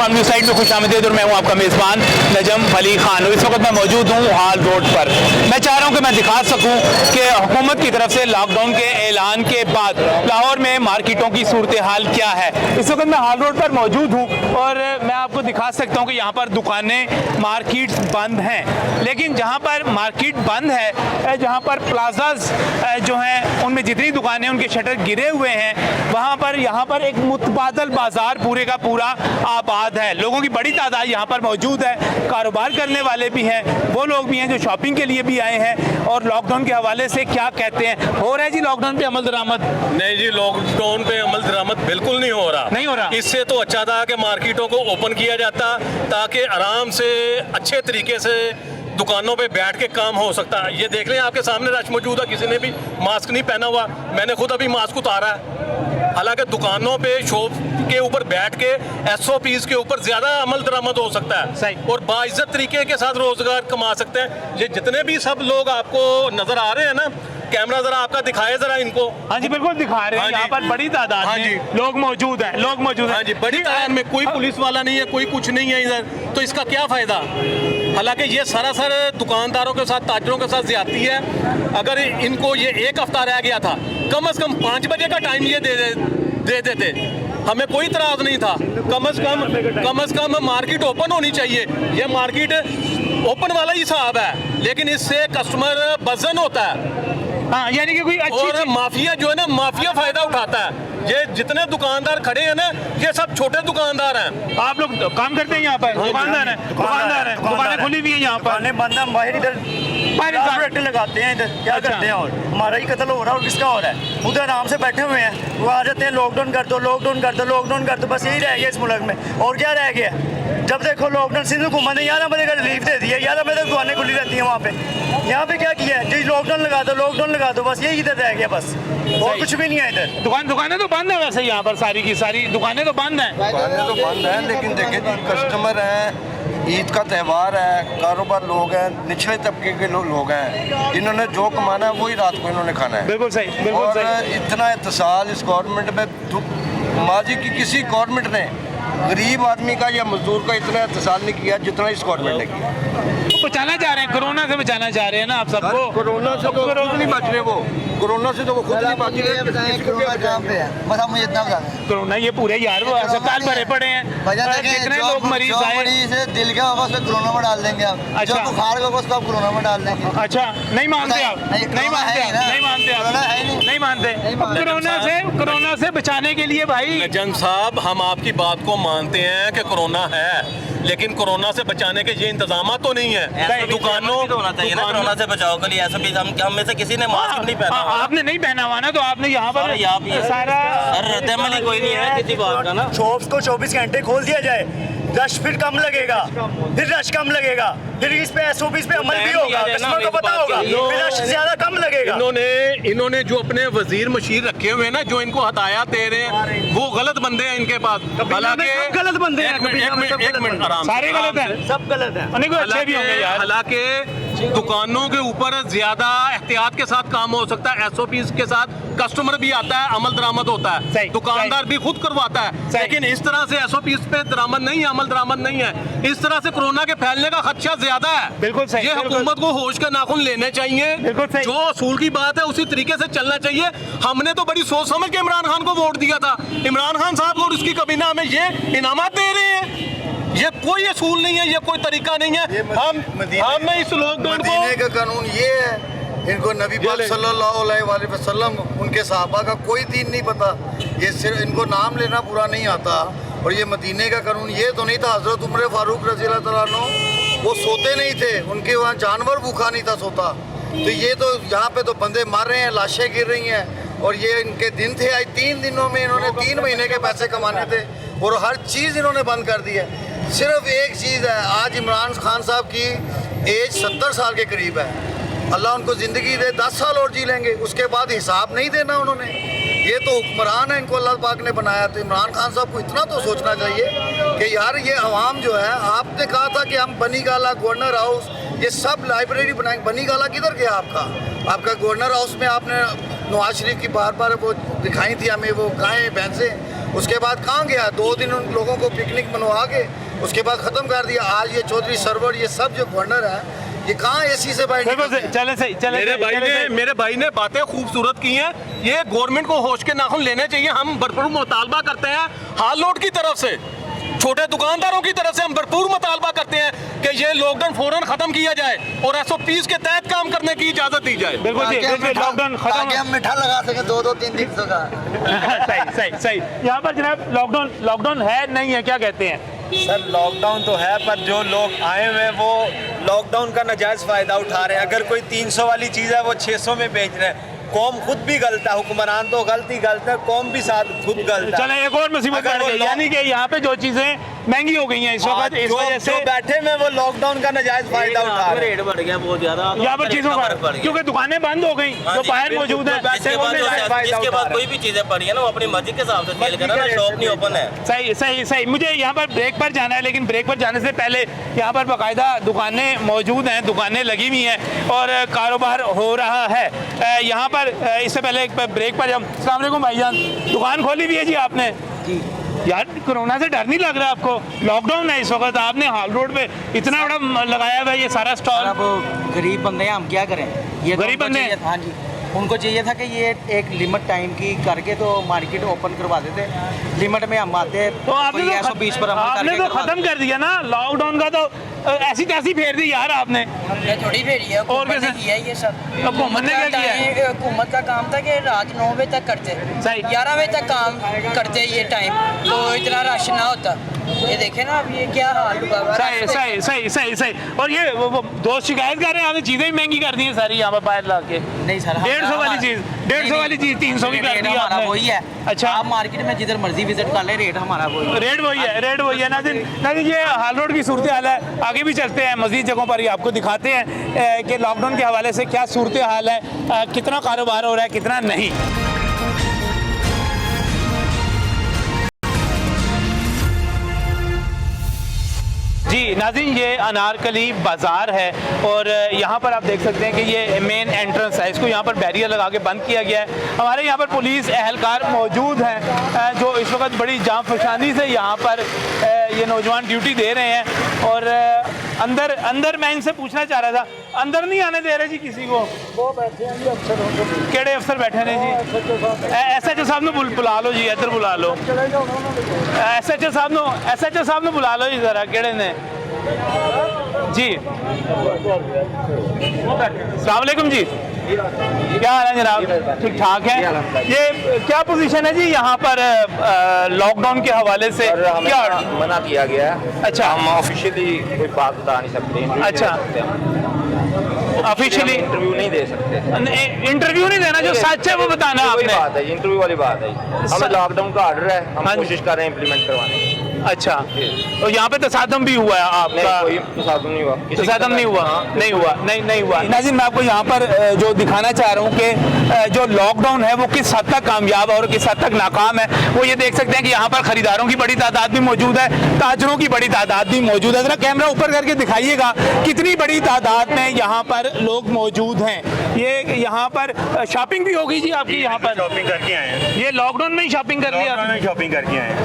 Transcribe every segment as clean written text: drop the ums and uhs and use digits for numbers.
Farm news site में खुशामदीद और मैं हूं आपका मेज़बान नजम अली खान। इस वक्त मैं मौजूद हूं हाल रोड पर। मैं चाह रहा हूं कि मैं दिखा सकूं कि हुकूमत की तरफ से लॉकडाउन के ऐलान के बाद लाहौर में मार्केटों की सूरत हाल क्या है। इस वक्त मैं हाल रोड पर मौजूद हूँ और मैं आपको दिखा सकता हूँ कि यहाँ पर दुकानें मार्केट्स बंद हैं, लेकिन जहाँ पर मार्केट बंद है, जहाँ पर प्लाजाज जो हैं उनमें जितनी दुकानें उनके शटर गिरे हुए हैं, वहाँ पर यहाँ पर एक मुतबादल बाजार पूरे का पूरा आबाद है। लोगों की बड़ी तादाद यहाँ पर मौजूद है, कारोबार करने वाले भी हैं, वो लोग भी हैं जो शॉपिंग के लिए भी आए हैं। और लॉकडाउन के हवाले से क्या कहते हैं, हो रहा है जी लॉकडाउन पे अमल दरामद? नहीं जी, लॉकडाउन पे अमल दरामद बिल्कुल नहीं हो रहा। इससे तो अच्छा था कि मार्केटों को ओपन किया जाता ताकि आराम से अच्छे तरीके से दुकानों पे बैठ के काम हो सकता है। ये देख लें, आपके सामने रश मौजूद है, किसी ने भी मास्क नहीं पहना हुआ। मैंने खुद अभी मास्क उतारा है। हालांकि दुकानों पे शॉप के ऊपर बैठ के SOPs के ऊपर ज्यादा अमल दरामद हो सकता है सही। और बाइज्जत तरीके के साथ रोजगार कमा सकते हैं। ये जितने भी सब लोग आपको नजर आ रहे हैं ना, कैमरा जरा आपका दिखाए जरा इनको। हाँ जी, बिल्कुल दिखा रहे हैं। यहाँ पर बड़ी तादाद में लोग मौजूद हैं, हाँ जी, बड़ी तादाद में। कोई पुलिस वाला नहीं है, कोई कुछ नहीं है इधर, तो इसका क्या फायदा? हालांकि ये सरासर दुकानदारों के साथ, ताजरों के साथ ज्यादती है। अगर इनको ये एक हफ्ता रह गया था, कम से कम 5 बजे का टाइम ये दे देते, हमें कोई इतराज नहीं था। कम से कम मार्केट ओपन होनी चाहिए। ये मार्केट ओपन वाला ही हिसाब है, लेकिन इससे कस्टमर बजन होता है। हाँ, यानी कि कोई अच्छी और माफिया जो है ना, माफिया फायदा उठाता है। ये जितने दुकानदार खड़े हैं ना, ये सब छोटे दुकानदार हैं। आप लोग काम करते हैं यहाँ पर? दुकानदार हैं, दुकानें खुली हुई हैं यहाँ पर। बंद है, बाहर इधर लगाते हैं, इधर क्या करते हैं? और हमारा ही कत्ल हो रहा है और किसका हो रहा है? उधर आराम से बैठे हुए हैं, वो आ जाते हैं लॉकडाउन कर दो, लॉकडाउन कर दो, लॉकडाउन कर दो। बस यही रह गया इस मुल्क में, और क्या रह गया? जब देखो लॉकडाउन सिंध हुकूमत ने 11 बजे का रिलीफ दे दिया, 11 बजे तक दुकानें खुली रहती हैं वहाँ पे। यहाँ पे क्या किया है जी? लॉकडाउन लगा दो, लॉकडाउन लगा दो, बस यही इधर रह गया बस, और कुछ भी नहीं है इधर। दुकानें तो बंद है वैसे, यहाँ पर सारी की सारी दुकानें तो बंद हैं। दुकानें तो बंद हैं, लेकिन देखिए जी, कस्टमर हैं, ईद का त्यौहार है, कारोबार लोग हैं, निचले तबके के लोग हैं, इन्होंने जो कमाना है वही रात को इन्होंने खाना है। बिल्कुल सही, बिल्कुल और सही। इतना इत्तेसाल इस गवर्नमेंट में, माजी की किसी गवर्नमेंट ने गरीब आदमी का या मजदूर का इतना इत्तेसाल नहीं किया जितना इस गवर्नमेंट ने किया। बचाना चाह रहे हैं, कोरोना से बचाना चाह रहे हैं ना आप सबको। कोरोना से तो खुद नहीं बच रहे, वो कोरोना से तो वो खुद नहीं बच रहे। बस आप मुझे इतना बता दें, कोरोना ये पूरे यार वो अस्पताल भरे पड़े हैं, कितने लोग मरीज आए। से दिल का होगा उसको कोरोना में डाल देंगे आप। अच्छा। जो बुखार का होगा उसको आप कोरोना में डाल देंगे। अच्छा, नहीं मानते आप? नहीं मानते आप? नहीं मानते आप? नहीं मानते। कोरोना से बचाने के लिए भाई जन साहब, हम आपकी बात को मानते हैं कि कोरोना है, लेकिन कोरोना से बचाने के ये इंतजाम तो नहीं है। दुकानों होना चाहिए ना कोरोना से बचाव के लिए। ऐसा भी हम में से किसी ने मास्क नहीं पहना। आपने नहीं पहना हुआ ना, तो आपने यहाँ पर सारा रद्दमल कोई नहीं है किसी बात का ना। शॉप्स को 24 घंटे खोल दिया जाए, रश फिर कम लगेगा, फिर रश कम लगेगा, फिर इस पे SOPs पे अमल भी होगा, कस्टमर को पता होगा, फिर रश ज्यादा कम लगेगा। इन्होंने जो अपने वजीर मशीर रखे हुए हैं ना, जो इनको हदायत दे रहे हैं, वो गलत बंदे हैं इनके पास। हालांकि गलत बंदे हैं, एक मिनट आराम से। सारे गलत हैं, सब गलत है। अच्छे भी होंगे यार। हालांकि दुकानों के ऊपर ज्यादा एहतियात के साथ काम हो सकता है, SOPs के साथ कस्टमर भी आता है, अमल दरामद होता है, दुकानदार भी खुद करवाता है। लेकिन इस तरह से SOPs पे दरामद नहीं है, अमल दरामद नहीं है। इस तरह से कोरोना के फैलने का खदशा ज्यादा है। बिल्कुल सही। ये हुकूमत को होश के नाखून लेने चाहिए। बिल्कुल सही। जो असूल की बात है उसी तरीके से चलना चाहिए। हमने तो बड़ी सोच समझ के इमरान खान को वोट दिया था। इमरान खान साहब और उसकी कबीना हमें ये इनामात दे रहे हैं। ये कोई असूल नहीं है, ये कोई तरीका नहीं है। हम इस लॉकडाउन को, मदीने का कानून ये है, इनको नबी पाक सल्लल्लाहु अलैहि वसल्लम, उनके सहाबा का कोई दीन नहीं पता। ये सिर्फ इनको नाम लेना पूरा नहीं आता। और ये मदीने का कानून ये तो नहीं था। हजरत उमर फारूक रज़ी अल्लाह तआला अन्हु वो सोते नहीं थे, उनके वहाँ जानवर भूखा नहीं था सोता। तो ये तो यहाँ पे तो बंदे मर रहे हैं, लाशें गिर रही हैं, और ये इनके दिन थे। आज 3 दिनों में इन्होंने 3 महीने के पैसे कमाने थे, और हर चीज़ इन्होंने बंद कर दी है। सिर्फ एक चीज़ है, आज इमरान खान साहब की एज 70 साल के करीब है। अल्लाह उनको ज़िंदगी दे, 10 साल और जी लेंगे, उसके बाद हिसाब नहीं देना उन्होंने। ये तो हुक्मरान है, इनको अल्लाह पाक ने बनाया। तो इमरान खान साहब को इतना तो सोचना चाहिए कि यार ये अवाम जो है, आपने कहा था कि हम बनी गाला, गवर्नर हाउस, ये सब लाइब्रेरी बनाएंगे। बनी गाला किधर गया आपका गवर्नर हाउस में आपने नवाज शरीफ की बार बार वो दिखाई थी हमें, वो गायें भैंसें, उसके बाद कहाँ गया? 2 दिन उन लोगों को पिकनिक मनवा के उसके बाद ख़त्म कर दिया। आज ये चौधरी सरवर ये सब जो गवर्नर है ये कहाँ एसी से बैठ चले सही चले। मेरे भाई ने बातें खूबसूरत की हैं। ये गवर्नमेंट को होश के नाखून लेने चाहिए। हम भरपूर मुतालबा करते हैं हाल लोड की तरफ से, छोटे दुकानदारों की तरफ से हम भरपूर मुतालबा करते हैं कि ये लॉकडाउन फौरन खत्म किया जाए और SOPs के तहत काम करने की इजाजत दी जाए। बिल्कुल जी, लॉकडाउन खत्म, ताकि हम मिठा लगा सके 2-3 का। सही। यहाँ पर जनाब लॉकडाउन है नहीं है, क्या कहते हैं? सर लॉकडाउन तो है, पर जो लोग आए हुए हैं वो लॉकडाउन का नाजायज़ फ़ायदा उठा रहे हैं। अगर कोई 300 वाली चीज़ है वो 600 में बेच रहे हैं। कौम खुद भी गलत है, हुक्मरान तो गलत है, कौम भी साथ खुद गलत है। चले एक और मुसीबत बढ़ गई, यानी कि यहाँ पे जो चीजें महंगी हो गई हैं इस वक्त, इस वजह से बैठे में वो लॉकडाउन का नाजायज फायदा उठा रहे हैं। रेट बढ़ गया बहुत ज्यादा, यहाँ पर चीजों का, क्योंकि दुकानें बंद हो गई, जो बाहर मौजूद है इसके बाद कोई भी चीजें पड़ी है ना वो अपनी मर्जी के हिसाब से सेल कर रहा है, शॉप नहीं ओपन है। सही। मुझे यहाँ पर ब्रेक पर जाना है, लेकिन ब्रेक पर जाने से पहले यहाँ पर बाकायदा दुकानें मौजूद हैं, दुकानें लगी हुई हैं और कारोबार हो रहा है। यहाँ पर इससे पहले एक ब्रेक पर हम, अस्सलाम वालेकुम भाईजान, दुकान खोली हुई है जी आपने? जी यार, कोरोना से डर नहीं लग रहा आपको? लॉकडाउन है इस वक्त, आपने हाल रोड पे इतना बड़ा लगाया हुआ है ये सारा स्टॉल। अब गरीब बंदे हैं, हम क्या करें? ये गरीब बंदे हैं? हाँ जी, उनको चाहिए था कि ये एक लिमिट टाइम की करके तो मार्केट ओपन करवा देते। लिमिट में हम आते तो आपने तो 120 पर आपने तो खत्म कर दिया ना लॉकडाउन का, तो ऐसी तैसी फेर दी यार आपने। हमने थोड़ी फेरी है, और कैसे किया है ये सब? हुकूमत ने क्या किया है? हुकूमत का काम था कि रात 9 बजे तक करते, सही। 11 बजे तक काम करते ये टाइम, तो इतना रश ना होता। ये देखे ना अब ये क्या हाल हुआ हुआ है। सही। और ये वो दोस्त शिकायत कर रहे हैं आपने चीजें भी महंगी कर दी हैं सारी यहाँ पर बाहर ला के। नहीं सर, 150 वाली चीज 300 की कर दी आपने। वही है। अच्छा, आप मार्केट में जिधर मर्जी विजिट कर ले, रेट हमारा वही है। रेट वही है। नाज़रीन, ये हाल रोड की सूरत हाल है। आगे भी चलते हैं, मज़ीद जगहों पर ही आपको दिखाते हैं कि लॉकडाउन के हवाले से क्या सूरत हाल है, कितना कारोबार हो रहा है, कितना नहीं। जी नाज़रीन, ये अनारकली बाज़ार है और यहाँ पर आप देख सकते हैं कि ये मेन एंट्रेंस है, इसको यहाँ पर बैरियर लगा के बंद किया गया है। हमारे यहाँ पर पुलिस एहलकार मौजूद हैं जो इस वक्त बड़ी जाँफशानी से यहाँ पर ये नौजवान ड्यूटी दे रहे हैं। और अंदर मैं इनसे पूछना चाह रहा था, अंदर नहीं आने दे रहे जी किसी को? वो बैठे हैं जी अफसर। केड़े अफसर बैठे हैं जी? SHO साहब ने बुला लो जी, इधर बुला लो। SHO साहब ने बुला लो जी ज़रा, केड़े ने जी। अस्सलाम वालेकुम जी, क्या हाल है जनाब? ठीक ठाक है। ये क्या पोजीशन है जी यहाँ पर लॉकडाउन के हवाले से? क्या मना किया गया है? अच्छा, हम ऑफिशियली कोई बात बता नहीं सकते। अच्छा, ऑफिशियली इंटरव्यू नहीं दे सकते। इंटरव्यू नहीं देना, जो सच है वो बताना वही आपने। बात है, इंटरव्यू वाली बात है। हमें लॉकडाउन का ऑर्डर है, हम हाँ जी। कोशिश कर रहे हैं इम्प्लीमेंट करवाने की। अच्छा, तो यहाँ पे तसादम भी हुआ है आपका? कोई तसादम नहीं हुआ। तसादम नहीं हुआ? नहीं हुआ। नाज़रीन, मैं आपको यहाँ पर जो दिखाना चाह रहा हूँ कि जो लॉकडाउन है वो किस हद तक कामयाब है और किस हद तक नाकाम है, वो ये देख सकते हैं कि यहाँ पर खरीदारों की बड़ी तादाद भी मौजूद है, ताजरों की बड़ी तादाद भी मौजूद है। जरा कैमरा ऊपर करके दिखाइएगा कितनी बड़ी तादाद में यहाँ पर लोग मौजूद हैं। ये यहाँ पर शॉपिंग भी होगी जी आपकी? यहाँ पर शॉपिंग करके आए हैं, ये लॉकडाउन में ही शॉपिंग कर लिया? शॉपिंग करके आए हैं।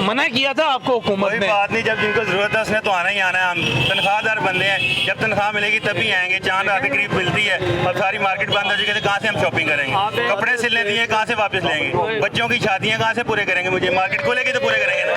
मना किया था आपको हुकूमत कोई ने? बात नहीं, जब जिनको जरूरत है उसने तो आना ही आना है। हम तनख्वाहदार बंदे हैं, जब तनख्वाह मिलेगी तभी आएंगे। चांद रात के करीब मिलती है और सारी मार्केट बंद हो जाएगी तो कहाँ से हम शॉपिंग करेंगे? कपड़े सिलने दिए कहाँ से वापस लेंगे? बच्चों की शादियाँ कहाँ से पूरे करेंगे? मुझे मार्केट खोलेगी तो पूरे करेंगे ना।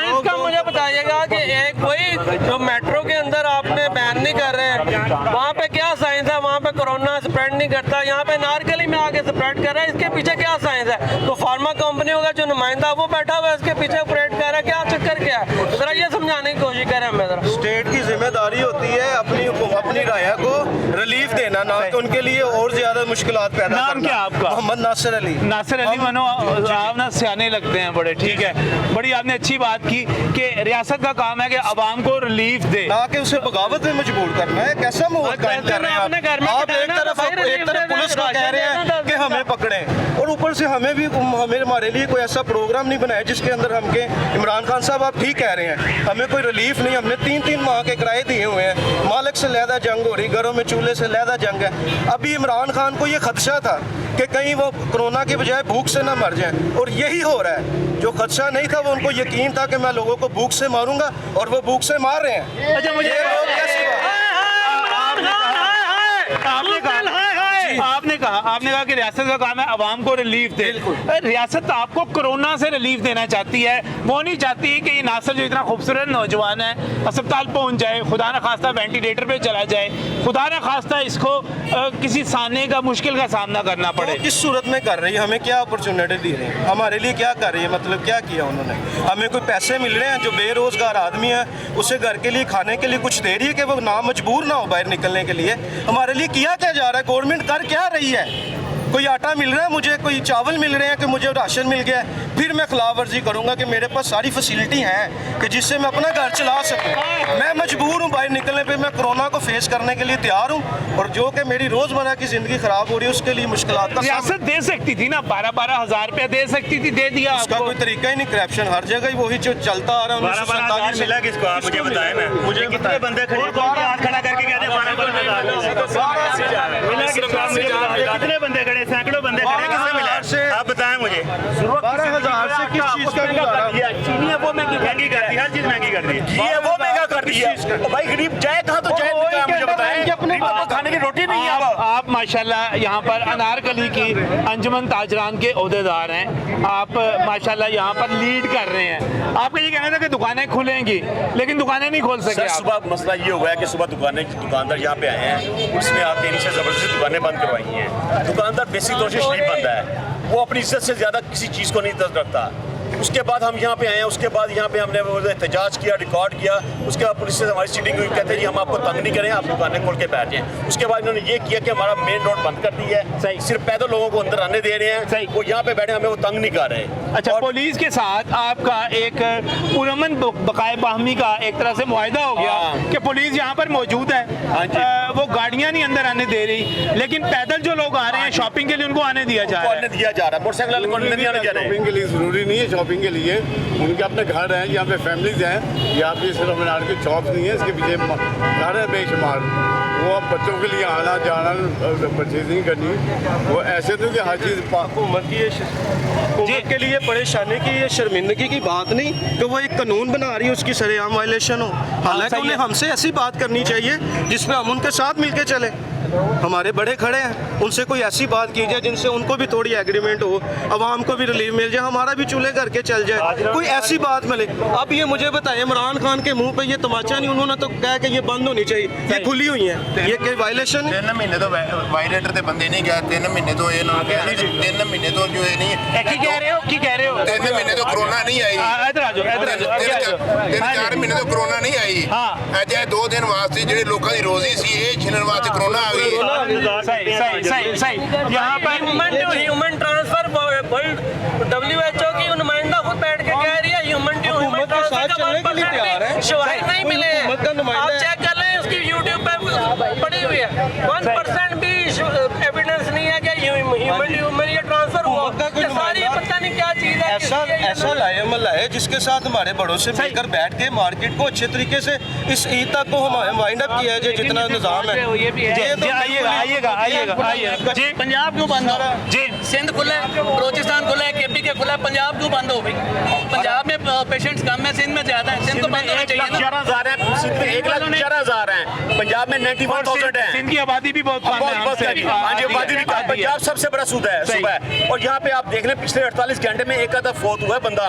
इसका मुझे बताइएगा कि एक वही जो मेट्रो के अंदर आपने बैन नहीं कर रहे हैं, वहाँ पे क्या साइंस है? वहाँ पे कोरोना स्प्रेड नहीं करता, यहाँ पे नारकली में आके स्प्रेड कर रहा है, इसके पीछे क्या साइंस है? तो फार्मा कंपनियों का जो नुमाइंदा वो बैठा हुआ है, इसके पीछे ऑपरेट कर रहा है, क्या चक्कर क्या है? जरा ये समझाने की कोशिश करें हमें जरा। स्टेट की जिम्मेदारी होती है अपनी राया को रिलीफ देना, ना कि उनके लिए और ज्यादा मुश्किलात पैदा करना। नाम क्या आपका? मोहम्मद नासिर अली। नासिर अली मनो, आप ना सियाने लगते हैं बड़े, ठीक है। बड़ी आपने अच्छी बात की कि रियासत का काम है कि आवाम को रिलीफ दे, ना कि उसे बगावत में मजबूर करना है। कैसा माहौल कायम कर रहे हैं आप? आप एक तरफ पुलिस को कह रहे हैं कि हमें पकड़े, और ऊपर से हमारे लिए कोई ऐसा प्रोग्राम नहीं बनाया जिसके अंदर हमके इमरान खान साहब आप ठीक कह रहे हैं, हमें कोई रिलीफ नहीं, हमने 3-3 माह के किराए दिए हुए हैं, मालिक से लहदा जंग हो रही, घरों में चूल्हे से लहदा जंग है। अभी इमरान खान को ये खदशा था कि कहीं वो कोरोना के बजाय भूख से ना मर जाएं, और यही हो रहा है। जो खदशा नहीं था वो उनको यकीन था कि मैं लोगों को भूख से मारूंगा, और वो भूख से मार रहे हैं। अच्छा, मुझे आपने कहा कि रियासत का काम है आवाम को रिलीफ दे। रियासत आपको कोरोना से रिलीफ देना चाहती है, वो नहीं चाहती कि ये नासिर जो इतना खूबसूरत नौजवान है अस्पताल पहुंच जाए, खुदा न खास्ता वेंटिलेटर पे चला जाए, खुदा न खास्ता इसको किसी सामने का मुश्किल का सामना करना पड़े। तो किस सूरत में कर रही है, हमें क्या अपॉर्चुनिटी दी रही है, हमारे लिए क्या कर रही है, मतलब क्या किया उन्होंने? हमें कोई पैसे मिल रहे हैं? जो बेरोजगार आदमी है उसे घर के लिए खाने के लिए कुछ दे रही है कि वो ना मजबूर ना हो बाहर निकलने के लिए? हमारे लिए किया क्या जा रहा है? गवर्नमेंट कर क्या रही है? कोई आटा मिल रहा है मुझे, कोई चावल मिल रहे हैं कि मुझे राशन मिल गया है, फिर मैं खिलाफ वर्जी करूंगा कि मेरे पास सारी फैसिलिटी हैं कि जिससे मैं अपना घर चला सकूं। मैं मजबूर हूं बाहर निकलने पे, मैं कोरोना को फेस करने के लिए तैयार हूं, और जो कि मेरी रोजमर्रा की जिंदगी खराब हो रही है उसके लिए मुश्किलात का रियासत दे सकती थी ना, 12-12 हज़ार रुपया दे सकती थी, दे दिया। उसका कोई तरीका ही नहीं, करप्शन हर जगह ही वही जो चलता आ रहा है। 12,000 मिला किसको? आप मुझे बताएं ना, मुझे कितने बंदे खड़े हाथ खड़ा करके कहते हैं 12,000 कितने बंदे खड़े? सैकड़ों बंदे खड़े, किसने मिला? आप बताएं मुझे। 12,000 से किस चीज का गुजारा? चीनी है वो महंगी कर दी, हर चीज महंगी कर दी। ये है वो महंगा कर दिया। तो भाई गरीब जाए कहाँ? तो जाए मुझे बताएं, अपने खाने की रोटी नहीं है। आप माशाल्लाह यहाँ पर अनारकली की अंजुमन ताजरान के ओहदेदार हैं, आप माशाल्लाह यहाँ पर लीड कर रहे हैं। आपका ये कहना था कि दुकानें खुलेंगी, लेकिन दुकानें नहीं खोल सके। सुबह मसला ये हुआ है कि सुबह दुकानदार यहाँ पे आए हैं, उसने आके इनसे जबरदस्ती दुकानें बंद करवाई हैं। दुकानदार बेसिक तौर से शरीफ बंदा है, वो अपनी इज्जत से ज्यादा किसी चीज़ को नहीं इज्जत रखता। उसके बाद हम यहाँ पे आए हैं, उसके बाद यहाँ पे हमने वो एहतजाज किया, रिकॉर्ड किया, उसके बाद पुलिस से हमारी सीटिंग हुई, कहते हैं जी हम आपको तंग नहीं करें, आप दुकानें खोल के बैठ जाएं। उसके बाद इन्होंने ये किया कि हमारा मेन रोड बंद कर दी है, सही, सिर्फ पैदल लोगों को अंदर आने दे रहे हैं, सही, वो यहाँ पे बैठे, हमें वो तंग नहीं कर रहे। अच्छा, पुलिस के साथ आपका एक पुरअमन बकाए बाहमी का एक तरह से मुआहिदा हो गया कि पुलिस यहाँ पर मौजूद है, वो गाड़ियाँ नहीं अंदर आने दे रही, लेकिन पैदल जो लोग आ रहे हैं शॉपिंग के लिए उनको आने दिया जा रहा है, मोटरसाइकिल नहीं आने जा रहे। शॉपिंग के लिए ज़रूरी नहीं है, शॉपिंग के लिए उनके अपने घर हैं, यहाँ पे फैमिलीज हैं, यहाँ पे सिर्फ मीनार की शॉप नहीं है, इसके पीछे घर है बेशुमार। वो अब बच्चों के लिए आना जाना परचेजिंग करनी, वो ऐसे तो कि हर चीज़ हुकूमत के लिए परेशानी की, ये शर्मिंदगी की बात नहीं कि वो एक कानून बना रही है उसकी सरेआम वायलेशन हो। हालांकि उन्हें हमसे ऐसी बात करनी चाहिए जिसमें हम उनके साथ मिलके चले। हमारे बड़े खड़े हैं, उनसे कोई ऐसी बात की जाए जिनसे उनको भी थोड़ी एग्रीमेंट हो, आवाम को भी रिलीफ मिल जाए, हमारा भी चूल्हे करके चल जाए, कोई ऐसी बात मिले। अब ये मुझे बताएं, इमरान खान के मुंह पे ये तमाचा नहीं, उन्होंने तो कहा कि ये बंद होनी चाहिए, ये खुली हुई है, ये कोई वायलेशन है? 3 महीने तो वायलेटर के बंदे नहीं गए, 3 महीने तो ये ना 3 महीने तो जो है नहीं, की कह रहे हो 3 महीने तो कोरोना नहीं आई, 3-4 महीने तो कोरोना नहीं आई, अजय 2 दिन वास्ते ਜਿਹੜੇ ਲੋਕਾਂ ਦੀ ਰੋਜ਼ੀ ਸੀ ਇਹ ਛਿਨਣ ਵਾਸਤੇ कोरोना आ गई। सही यहाँ पर ह्यूमन ट्रांसफर वर्ल्ड WHO की नुमाइंदा खुद बैठ के कह रही है ह्यूमन टू ह्यूमन ट्रांसफर का 1% शवाहिद नहीं मिले हैं। आप चेक कर लें, उसकी YouTube पे पड़ी हुई है, 1% भी एविडेंस नहीं है कि ह्यूमन टू ह्यूमन ये ट्रांसफर हुआ। सारी पता नहीं क्या चीज़ है, ऐसा लाएमल है जिसके साथ हमारे बड़ों से मिलकर बैठ के मार्केट को अच्छे तरीके से इस ईद तक को हम वाइंड अप किया है, जितना निज़ाम है। आइएगा जी। पंजाब क्यों बंद हो? जी, सिंध खुला है, बलोचिस्तान खुला है, KP के खुला है, पंजाब क्यों बंद हो गई? पंजाब में पेशेंट्स कम है, सिंध में ज्यादा है, सिंध को बंद होना चाहिए ना। 1,11,000 है, 1,11,000 है, पंजाब में 91,000 है, सिंध की आबादी भी बहुत कम है हमसे। आबादी भी पंजाब सबसे बड़ा सूबा है सुबह। और यहाँ पे आप देख लें पिछले 48 घंटे में एक आधा फौत हुआ है बंदा,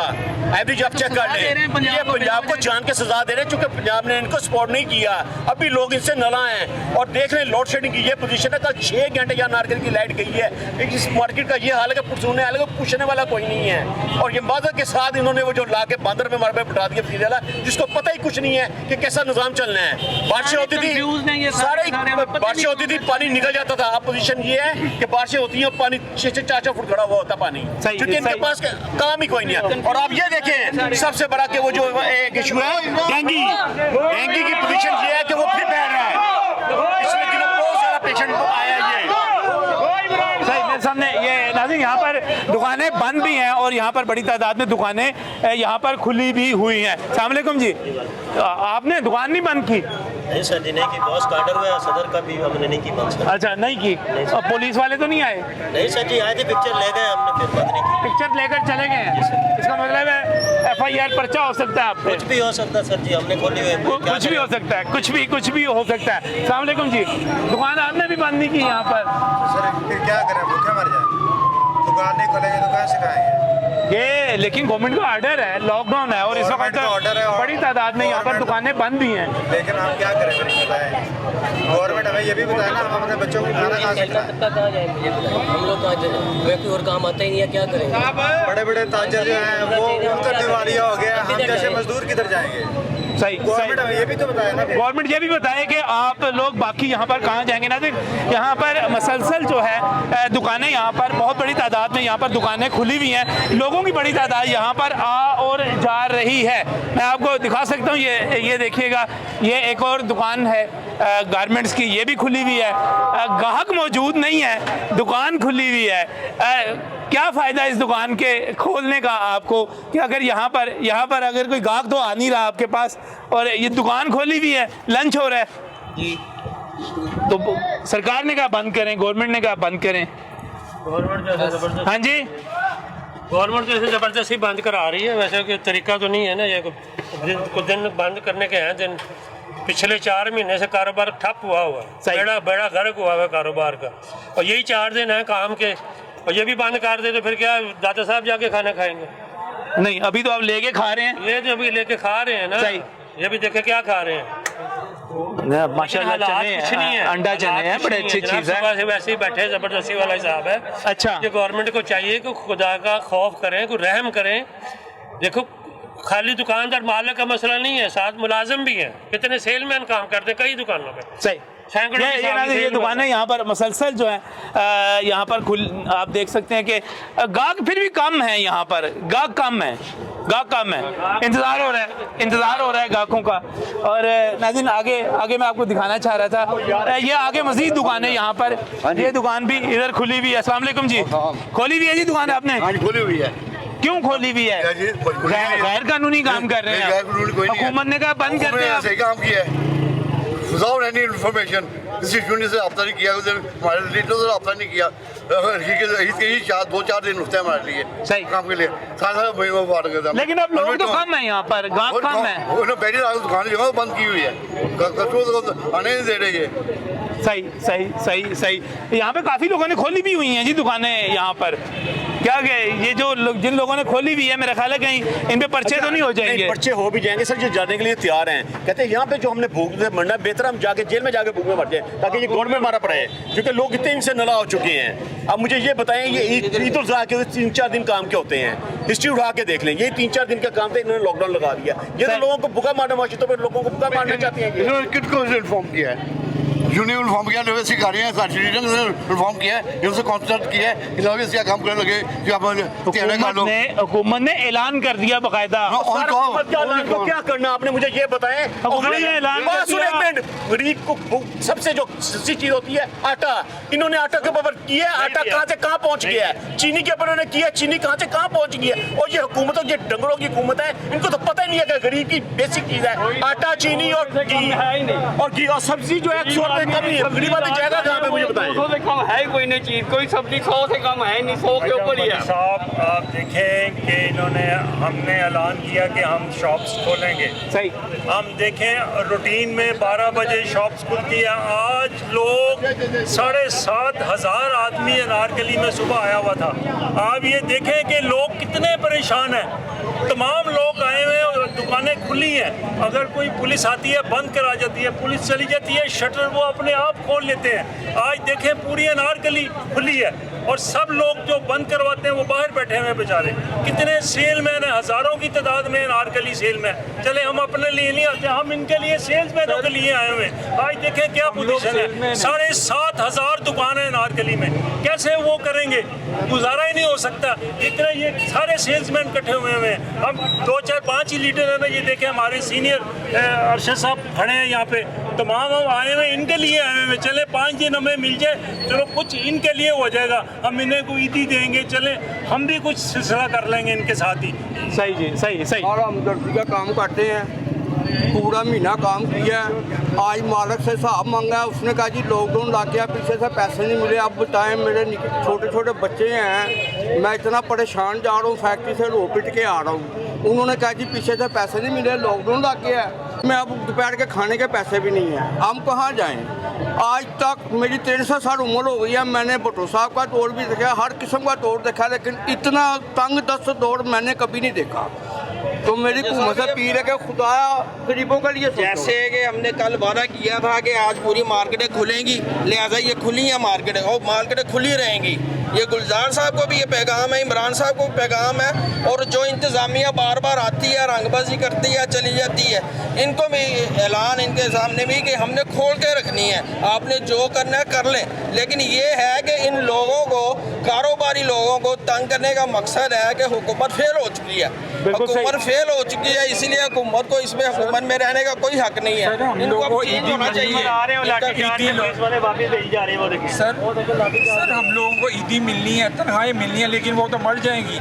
एवरेज आप चेक कर लें। ये पंजाब को जान के सजा दे रहे हैं क्योंकि पंजाब ने इनको सपोर्ट नहीं किया, अभी लोग इनसे नाला हैं। और देख लें लोड शेडिंग की ये पोजीशन है, कल 6 घंटे यहाँ नारकल की लाइट गई है। इस मार्केट का ये हाल है कि सुनने वाले को पूछने वाला कोई नहीं है। और ये माजर के साथ इन्होंने वो जो ला के बांदर में मार बिठा दिया फ्री वाला, जिसको पता ही कुछ नहीं है कि कैसा निजाम चलना है। बारिशें होती थी, सारे बारिशें होती थी, पानी निकल जाता था। अब पोजीशन ये है कि बारिशें होती हैं, पानी 6-4 फुट खड़ा हुआ होता पानी, क्योंकि इनके पास काम ही कोई नहीं है। और आप ये देखें सबसे बड़ा कि वो जो एक इशू है डेंगू की पोजीशन ये है कि वो फिर फैल रहा है, इसमें बहुत सारा पेशेंट आया। ये सही, मेरे सामने ये नाज़रीन यहाँ पर दुकानें बंद भी हैं और यहाँ पर बड़ी तादाद में दुकानें यहाँ पर खुली भी हुई हैं। अस्सलाम वालेकुम जी, आपने दुकान नहीं बंद की? नहीं सर जी, नहीं की। बॉस का ऑर्डर हुआ सदर का भी, हमने नहीं की बंद सर। अच्छा, नहीं की। और पुलिस वाले तो नहीं आए? नहीं सर जी, आए थे, पिक्चर ले गए, हमने फिर बंद नहीं की। पिक्चर लेकर चले गए हैं, इसका मतलब है FIR पर्चा हो सकता है आप पे? कुछ भी हो सकता है सर जी, हमने खोली हुई है। कुछ भी हो सकता है, कुछ भी हो सकता है। अस्सलाम वालेकुम जी, दुकान आपने भी बंद नहीं की यहाँ पर? सर फिर क्या करें, भूखे मर जाए, दुकान नहीं खोलेंगे तो कहाँ से खाएंगे? ये लेकिन गवर्नमेंट का ऑर्डर है, लॉकडाउन है और इस वक्त बड़ी तादाद में यहाँ पर दुकानें बंद भी हैं। लेकिन हम क्या करें, फिर बताएं, गवर्नमेंट हमें ये भी बताए ना, हम अपने बच्चों को खाना खा सकते हैं। कहाँ जाएंगे, हम लोग कहाँ जाएंगे, कोई और काम आता ही नहीं है, क्या करेंगे? बड़े बड़े ताजर जो हैं वो उनका दिवालिया हो गया, हम जैसे मजदूर किधर जाएंगे? सही, गवर्नमेंट हमें ये भी तो बताए ना। गवर्नमेंट ये भी बताए कि आप लोग बाकी यहाँ पर कहाँ जाएंगे ना। यहाँ पर मसलसल जो है दुकानें, यहाँ पर बहुत बड़ी तादाद में यहाँ पर दुकानें खुली हुई हैं, लोगों की बड़ी तादाद यहाँ पर आ और जा रही है। मैं आपको दिखा सकता हूँ, ये देखिएगा, ये एक और दुकान है गारमेंट्स की, ये भी खुली हुई है, ग्राहक मौजूद नहीं है, दुकान खुली हुई है। क्या फ़ायदा इस दुकान के खोलने का आपको कि अगर यहाँ पर अगर कोई ग्राहक तो आ नहीं रहा आपके पास और ये दुकान खोली हुई है, लंच हो रहा है जी, तो सरकार ने कहा बंद करें, गवर्नमेंट ने कहा बंद करें। हाँ जी, गवर्नमेंट जैसे ज़बरदस्ती बंद करा रही है, वैसे कोई तरीका तो नहीं है ना। ये कुछ दिन बंद करने के हैं दिन, पिछले 4 महीने से कारोबार ठप हुआ बड़ा गर्क हुआ है कारोबार का, और यही 4 दिन है काम के, और ये भी बंद कर दे तो फिर क्या दादा साहब जाके खाना खाएंगे? नहीं, अभी तो आप लेके खा रहे हैं। ये तो अभी लेके खा रहे हैं ना, सही। ये भी देखे क्या खा रहे हैं। माशाल्लाह चने कुछ नहीं है, अंडा चने हैं, बड़े अच्छी चीज़ है। सुबह से वैसे ही बैठे, जबरदस्ती वाला हिसाब है। अच्छा, ये गवर्नमेंट को चाहिए कि खुदा का खौफ करें, कोई रहम करें। देखो, खाली दुकानदार मालिक का मसला नहीं है, साथ मुलाजिम भी हैं, कितने सेलमैन काम करते हैं कई दुकानों पे। सही, ये दुकानें यहाँ पर मसलसल जो है यहाँ पर आप देख सकते हैं कि गाहक फिर भी कम है, यहाँ पर गाहक कम है, इंतज़ार हो रहा है गाहकों का। और नाज़रीन आगे मैं आपको दिखाना चाह रहा था, ये आगे मज़ीद दुकानें यहाँ पर, ये दुकान भी इधर खुली हुई है। अस्सलाम वालेकुम जी, खोली हुई है जी दुकान आपने? खोली हुई है। क्यों खोली हुई है? गैर कानूनी काम कर रहे हैं, हुकूमत ने कहा बंद कर दे। सही काम किया है, विदाउट एनी इन्फॉर्मेशन, किसी यूनिट से रब्ता नहीं किया, हमारे लीडर से रब्ता नहीं किया, ही 2-4 दिन होते हैं हमारे लिए सही काम के लिए, सारा। लेकिन अब लोग तो कम है यहाँ पर, गाहक कम है, पहली दुकान जो है बंद की हुई है, आने नहीं दे रही है। सही। यहाँ पे काफ़ी लोगों ने खोली भी हुई हैं जी दुकानें यहाँ पर। क्या ये जो जिन लोगों ने खोली हुई है, मेरा ख्याल है कहीं इन पे पर्चे तो नहीं हो जाएंगे? पर्चे हो भी जाएंगे सर, जो जाने के लिए तैयार हैं, कहते हैं यहाँ पे जो हमने भूख मरना बेहतर हम जाके जेल में जाके भूख में मर जाए, ताकि ये गवर्नमेंट मारा पड़े, क्योंकि लोग इतने इनसे नाराज हो चुके हैं। अब मुझे ये बताएं, ये ईद उल ज़ुहा के 3-4 दिन काम के होते हैं, हिस्ट्री उठा के देख लें, ये 3-4 दिन का काम था, इन्होंने लॉकडाउन लगा दिया। ये तो लोगों को भूखा मारना माशी, तो लोगों को भूखा मारना चाहते हैं। किसको इन्फॉर्म किया है? यूनियन इन्फॉर्म किया, लोग सिखारी हैं, इन्फॉर्म किया है, इनसे कॉन्सल्ट किया है, इन लोगों से काम करने लगे कि आप हुकूमत ने ऐलान कर दिया बाकायदा। क्या करना आपने मुझे ये बताएं। गरीब को सबसे जो सस्ती चीज होती है आटा, इन्होंने आटा के ऊपर किया, आटा कहाँ से कहाँ पहुँच गया है। चीनी के ऊपर उन्होंने किया, चीनी कहाँ से कहाँ पहुँच गई है। और ये हुकूमत, ये डंगरों की हुकूमत है, इनको तो पता ही नहीं है कि गरीब की बेसिक चीज है आटा, चीनी और घी और सब्जी जो है 100 रुपए कम नहीं है। गरीब आदमी जाएगा कहाँ पे, मुझे बताएं। 100 से कम है कोई नहीं चीज, कोई सब्जी 100 से कम है नहीं, 100 के ऊपर ही है। साहब आप देखें कि हमने ऐलान किया कि हम शॉप्स खोलेंगे, सही। हम देखें रूटीन में 12 बजे शॉप्स खुलती है, आज लोग 7,500 आदमी अनारकली में सुबह आया हुआ था। आप ये देखें कि लोग कितने परेशान हैं, तमाम लोग आए हुए हैं, दुकानें खुली हैं, अगर कोई पुलिस आती है बंद करा जाती है, पुलिस चली जाती है, शटर वो अपने आप खोल लेते हैं। आज देखें पूरी अनारकली खुली है और सब लोग जो बंद करवाते हैं वो बाहर बैठे हुए हैं बेचारे। कितने सेलमैन हैं, हज़ारों की तादाद में अनारकली सेलमैन। चले हम अपने लिए नहीं आते, हम इनके लिए सेल्समैनों के लिए आए हुए हैं। आज देखें क्या पोजीशन है, 7,500 दुकानें अनारकली में, कैसे वो करेंगे, गुजारा ही नहीं हो सकता। इतने ये सारे सेल्समैन इकट्ठे हुए हैं। हम 2, 4, 5 ही लीडर हैं ना, ये देखें हमारे सीनियर अरशद साहब खड़े हैं यहाँ पे, तमाम हम आए हुए इनके लिए आए हुए। चले 5 दिन हमें मिल जाए, चलो कुछ इनके लिए हो जाएगा। हम इन्हें को ईदी देंगे, चले हम भी कुछ सिलसिला कर लेंगे इनके साथ ही। सही जी, सही सही। और हमदर्दी का काम करते हैं, पूरा महीना काम किया, आज मालिक से हिसाब मांगा है, उसने कहा जी लॉकडाउन लग गया, पीछे से पैसे नहीं मिले, अब बताएं मेरे छोटे छोटे बच्चे हैं, मैं इतना परेशान जा रहा हूँ, फैक्ट्री से रो पिट के आ रहा हूँ, उन्होंने कहा जी पीछे से पैसे नहीं मिले, लॉकडाउन लग गया है, मैं अब दोपहर के खाने के पैसे भी नहीं हैं, हम कहाँ जाएँ। आज तक मेरी 1300 साल उम्र हो गई है, मैंने भुट्टो साहब का दौर भी देखा, हर किस्म का दौर देखा, लेकिन इतना तंग दस्त दौर मैंने कभी नहीं देखा। तो मेरी हुकूमत से अपील है कि खुदाया गरीबों के लिए जैसे कि हमने कल वादा किया था कि आज पूरी मार्केटें खुलेंगी, लिहाजा ये खुली हैं मार्केटें और मार्केटें खुली रहेंगी। ये गुलजार साहब को भी ये पैगाम है, इमरान साहब को भी पैगाम है, और जो इंतज़ामिया बार बार आती है, रंगबाजी करती है, चली जाती है, इनको भी ऐलान इनके सामने भी कि हमने खोल के रखनी है, आपने जो करना है कर लें। लेकिन ये है कि इन लोगों को, कारोबारी लोगों को तंग करने का मकसद है कि हुकूमत फेल हो चुकी है, हुकूमत फेल हो चुकी है, इसलिए हुकूमत को इसमें हुकूमत में रहने का कोई हक नहीं है। इनको अब चेंज होना चाहिए। सर हम लोगों को ईदी मिलनी है, तनख्वाहें मिलनी है, लेकिन वो तो मर जाएंगी।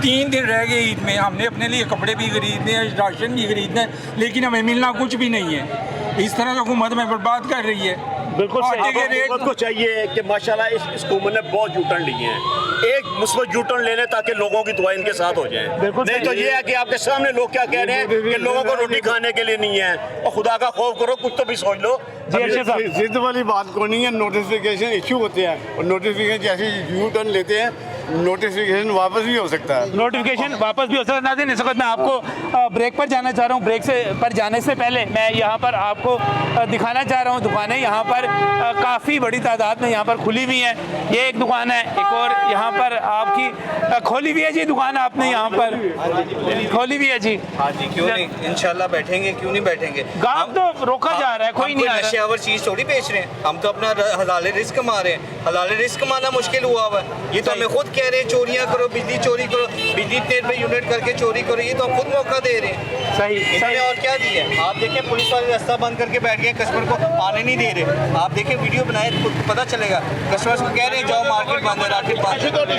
3 दिन रह गए ईद में, हमने अपने लिए कपड़े भी खरीदने हैं, राशन भी खरीदना है, लेकिन हमें मिलना कुछ भी नहीं है। इस तरह हुकूमत में बर्बाद कर रही है। बिल्कुल हुकूमत को चाहिए कि माशाल्लाह इस हुकूमत ने बहुत यूटर्न लिए हैं, एक मुस्बत यूटर्न लेने ताकि लोगों की दुआ इनके साथ हो जाए। नहीं तो ये है कि आपके सामने लोग क्या कह रहे हैं कि लोगों को रोटी खाने के लिए नहीं है, और खुदा का खौफ करो, कुछ तो भी सोच लो। जिद वाली बात को नहीं है, नोटिफिकेशन इशू होते हैं और नोटिफिकेशन जैसे यू टर्न लेते हैं, नोटिफिकेशन वापस भी हो सकता है, नोटिफिकेशन वापस भी हो सकता है। नाज़रीन, इस वक्त मैं आपको ब्रेक पर जाना चाह रहा हूँ। ब्रेक पर जाने से पहले मैं यहाँ पर आपको दिखाना चाह रहा हूँ दुकानें यहाँ पर काफ़ी बड़ी तादाद में यहाँ पर खुली हुई हैं। ये एक दुकान है, एक और यहाँ पर आपकी खोली हुई है जी दुकान, आपने यहाँ पर खोली हुई है जी। हाँ जी, क्यों नहीं, इंशाल्लाह बैठेंगे, क्यों नहीं बैठेंगे। गाँव तो रोका जा रहा है, कोई नहीं आ रहा। नशेवर चीज़ थोड़ी बेच रहे हैं, हम तो अपना हलाल रिस्क कमा रहे हैं। हलाल रिस्क कमाना मुश्किल हुआ हुआ है, ये तो हमें खुद कह रहे हैं चोरियां करो, बिजली चोरी करो, बिजली इतने रुपए यूनिट करके चोरी करो, ये तो हम खुद मौका दे रहे हैं। सही, इन्होंने और क्या दिया है। आप देखिए पुलिस वाले रास्ता बंद करके बैठ गए, कस्टमर को आने नहीं दे रहे। आप देखिए वीडियो बनाए तो पता चलेगा, कस्टमर्स को कह रहे हैं जाओ मार्केट बंद है, मार्केट बंद है।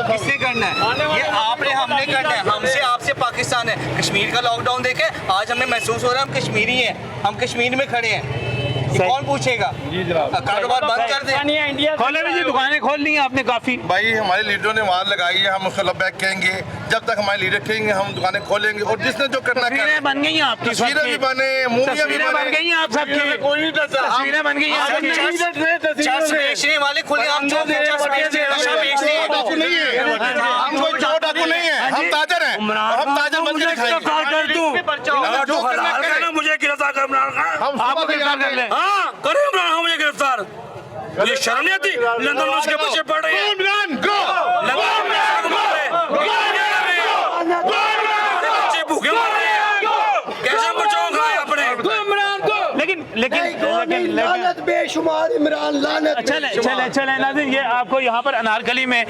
किससे करना है ये, आपने हमने करना है, हमसे आपसे पाकिस्तान है। कश्मीर का लॉकडाउन देखे, आज हमें महसूस हो रहा है हम कश्मीरी हैं, हम कश्मीर में खड़े हैं, कौन पूछेगा। कारोबार बंद कर दे, खोले भी जी दुकानें खोल ली हैं आपने काफ़ी। भाई हमारे लीडरों ने वहाँ लगाई है, हम उसको लबैक कहेंगे, जब तक हमारे लीडर कहेंगे हम दुकानें खोलेंगे, और जिसने जो करना तस्वीरें बन गई हैं आपकी, तस्वीरें भी बने, मूवियां भी बन गई हैं आप सबकी, कोई नहीं डरता, तस्वीरें बन गई हैं। चर्च बेचने वाले खुले आम चौक में चर्च बेचते हैं, नशा बेचते हैं। डाकू नहीं है, हम कोई चोर डाकू नहीं है, हम ताजर हैं, हम ताजर बन के दिखाएंगे। मुझे गिरफ्तार कर, आपको गिरफ्तार कर ले। हाँ करें इमरान, हाँ मुझे गिरफ्तार, मुझे शर्म नहीं आती। लंदन में उसके बच्चे पढ़ रहे हैं, बच्चे भूखे मर रहे हैं, कैसे बचाओ खाए अपने। लेकिन लानत बेशुमार इमरान, लानत। चले नाज़रीन, ये आपको यहाँ पर अनारकली में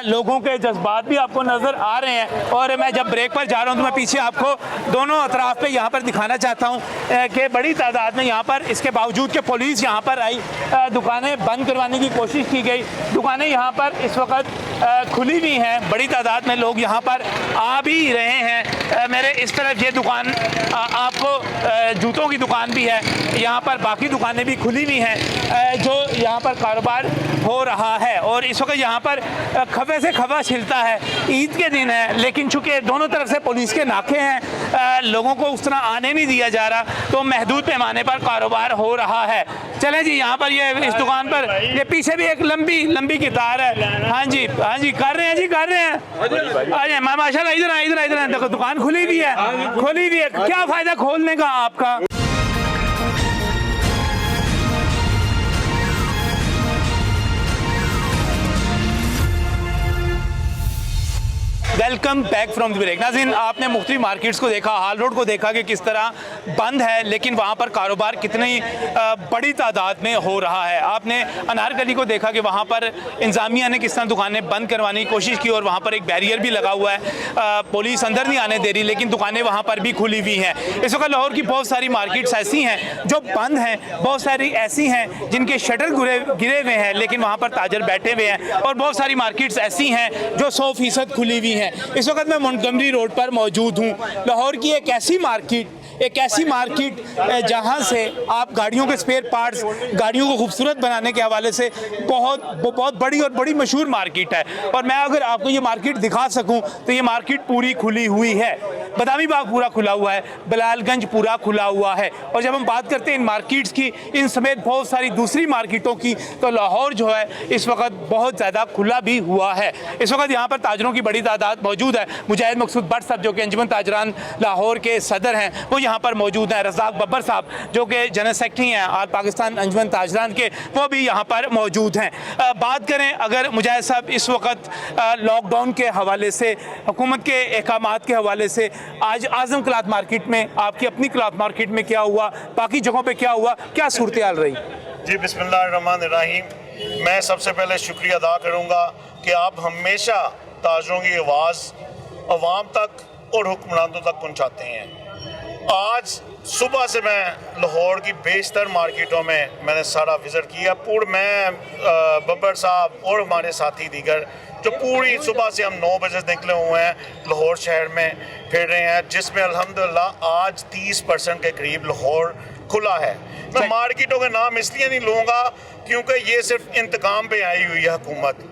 लोगों के जज्बात भी आपको नज़र आ रहे हैं। और मैं जब ब्रेक पर जा रहा हूँ तो मैं पीछे आपको दोनों अतराफ पे यहाँ पर दिखाना चाहता हूँ कि बड़ी तादाद में यहाँ पर, इसके बावजूद कि पुलिस यहाँ पर आई, दुकानें बंद करवाने की कोशिश की गई। दुकानें यहाँ पर इस वक्त खुली हुई हैं, बड़ी तादाद में लोग यहाँ पर आ भी रहे हैं। मेरे इस तरफ ये दुकान आपको जूतों की दुकान भी है, यहाँ पर बाकी दुकानें भी खुली हुई हैं, जो यहाँ पर कारोबार हो रहा है। और इस वक्त यहाँ पर खफे से खफा छिलता है, ईद के दिन है, लेकिन चूँकि दोनों तरफ से पुलिस के नाके हैं, लोगों को उस तरह आने नहीं दिया जा रहा, तो महदूद पैमाने पर कारोबार हो रहा है। चलें जी, यहाँ पर ये इस दुकान पर ये पीछे भी एक लंबी कतार है। हाँ जी कर रहे हैं जी, कर रहे हैं। अरे माशाल्लाह, इधर आए, देखो दुकान खुली भी है। क्या फ़ायदा खोलने का आपका। Welcome back from the break. नाज़रीन, आपने मुख्तलिफ मार्केट्स को देखा, हाल रोड को देखा कि किस तरह बंद है, लेकिन वहाँ पर कारोबार कितनी बड़ी तादाद में हो रहा है। आपने अनारकली को देखा कि वहाँ पर इंतज़ामिया ने किस तरह दुकानें बंद करवाने की कोशिश की और वहाँ पर एक बैरियर भी लगा हुआ है, पुलिस अंदर नहीं आने दे रही, लेकिन दुकानें वहाँ पर भी खुली हुई हैं। इस वक्त लाहौर की बहुत सारी मार्केट्स ऐसी हैं जो बंद हैं, बहुत सारी ऐसी हैं जिनके शटर गिरे हुए हैं, लेकिन वहाँ पर ताजर बैठे हुए हैं, और बहुत सारी मार्केट्स ऐसी हैं जो 100% खुली हुई हैं। इस वक्त मैं मोंटगोमरी रोड पर मौजूद हूँ। लाहौर की एक ऐसी मार्केट जहाँ से आप गाड़ियों के स्पेयर पार्ट्स, गाड़ियों को खूबसूरत बनाने के हवाले से बहुत बड़ी और बड़ी मशहूर मार्केट है। और मैं अगर आपको ये मार्केट दिखा सकूँ तो ये मार्केट पूरी खुली हुई है। बदामी बाग पूरा खुला हुआ है, बिलालगंज पूरा खुला हुआ है। और जब हम बात करते हैं इन मार्केट्स की, इन समेत बहुत सारी दूसरी मार्केटों की, तो लाहौर जो है इस वक्त बहुत ज़्यादा खुला भी हुआ है। इस वक्त यहाँ पर ताजरों की बड़ी तादाद मौजूद है। मुजाहिद मकसूद भट्ट साहब जो कि अंजुमन ताजरान लाहौर के सदर हैं, वो यहाँ पर मौजूद हैं। रज़ाक बब्बर साहब जो कि जनरल सेक्रेटरी हैं और पाकिस्तान अंजुमन ताजरान के, वो भी यहाँ पर मौजूद हैं। बात करें अगर मुजाहिद साहब इस वक्त लॉकडाउन के हवाले से, हुकूमत के अहकामात के हवाले से, आज आज़म क्लॉथ मार्केट में, आपकी अपनी क्लॉथ मार्केट में क्या हुआ, बाकी जगहों पे क्या हुआ, क्या सूरत हाल रही? जी बिस्मिल्लाहिर्रहमानिर्रहीम। मैं सबसे पहले शुक्रिया अदा करूँगा कि आप हमेशा ताजरों की आवाज़ अवाम तक और हुक्मरानों तक पहुँचाते हैं। आज सुबह से मैं लाहौर की बेशतर मार्केटों में मैंने सारा विज़िट किया। मैं बब्बर साहब और हमारे साथी दीगर जो पूरी सुबह से हम 9 बजे निकले हुए हैं लाहौर शहर में फिर रहे हैं, जिसमें अल्हम्दुलिल्लाह आज 30% के करीब लाहौर खुला है। मैं मार्केटों के नाम इसलिए नहीं लूँगा क्योंकि ये सिर्फ इंतकाम पे आई हुई है हुकूमत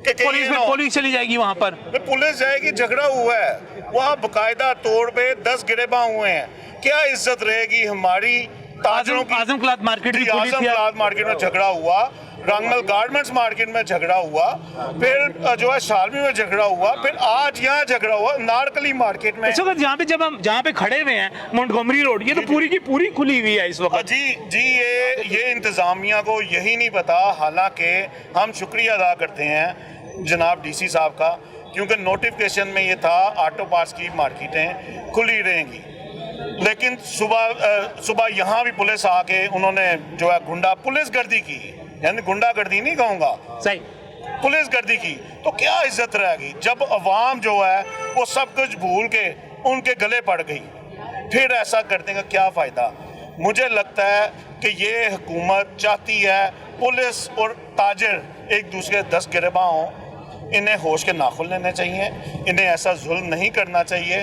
कि पुलिस चली जाएगी वहाँ पर, पुलिस जाएगी। झगड़ा हुआ है वहाँ बाकायदा तौर पे 10 गिरेबान हुए हैं। क्या इज्जत रहेगी हमारी ताजरों की? आज़म क्लॉथ मार्केट में झगड़ा हुआ, रंगमल गारमेंट्स मार्केट में झगड़ा हुआ, फिर जो है शालमी में झगड़ा हुआ, फिर आज यहाँ झगड़ा हुआ नारकली मार्केट में। इस वक्त जहाँ पे खड़े हुए हैं मोंटगोमरी रोड, ये तो पूरी की पूरी खुली हुई है इस वक्त। जी ये इंतजामिया को यही नहीं पता। हालांकि हम शुक्रिया अदा करते हैं जनाब डीसी साहब का, क्योंकि नोटिफिकेशन में ये था ऑटो पार्ट्स की मार्केटें खुली रहेंगी, लेकिन सुबह यहाँ भी पुलिस आके उन्होंने जो है पुलिस गर्दी की, यानी गुंडागर्दी नहीं कहूँगा, सही पुलिस गर्दी की। तो क्या इज्जत रहेगी जब अवाम जो है वो सब कुछ भूल के उनके गले पड़ गई? फिर ऐसा करने का क्या फ़ायदा? मुझे लगता है कि ये हुकूमत चाहती है पुलिस और ताजर एक दूसरे 10 गिरबां हों। इन्हें होश के नाखुन लेने चाहिए, इन्हें ऐसा जुल्म नहीं करना चाहिए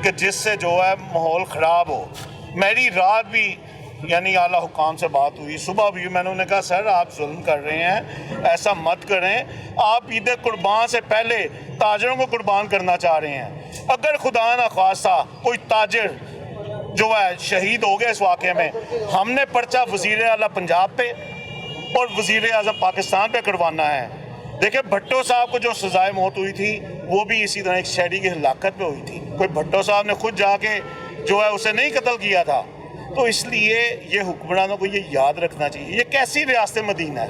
कि जिससे जो है माहौल ख़राब हो। मेरी रात भी यानी आला हुकाम से बात हुई, सुबह भी मैंने उन्हें कहा सर आप जुल्म कर रहे हैं, ऐसा मत करें। आप ईद कुर्बान से पहले ताजरों को कुर्बान करना चाह रहे हैं। अगर खुदा न खास्ता कोई ताजर जो है शहीद हो गया इस वाक़े में, हमने पर्चा वज़ीर आला पंजाब पे और वज़ीर आज़म पाकिस्तान पे करवाना है। देखिए भट्टो साहब को जो सजाए मौत हुई थी वो भी इसी तरह एक शहरी की हिलाकत पे हुई थी। कोई भट्टो साहब ने खुद जाके जो है उसे नहीं कत्ल किया था। तो इसलिए ये हुक्मरानों को ये याद रखना चाहिए, ये कैसी रियासत मदीना है,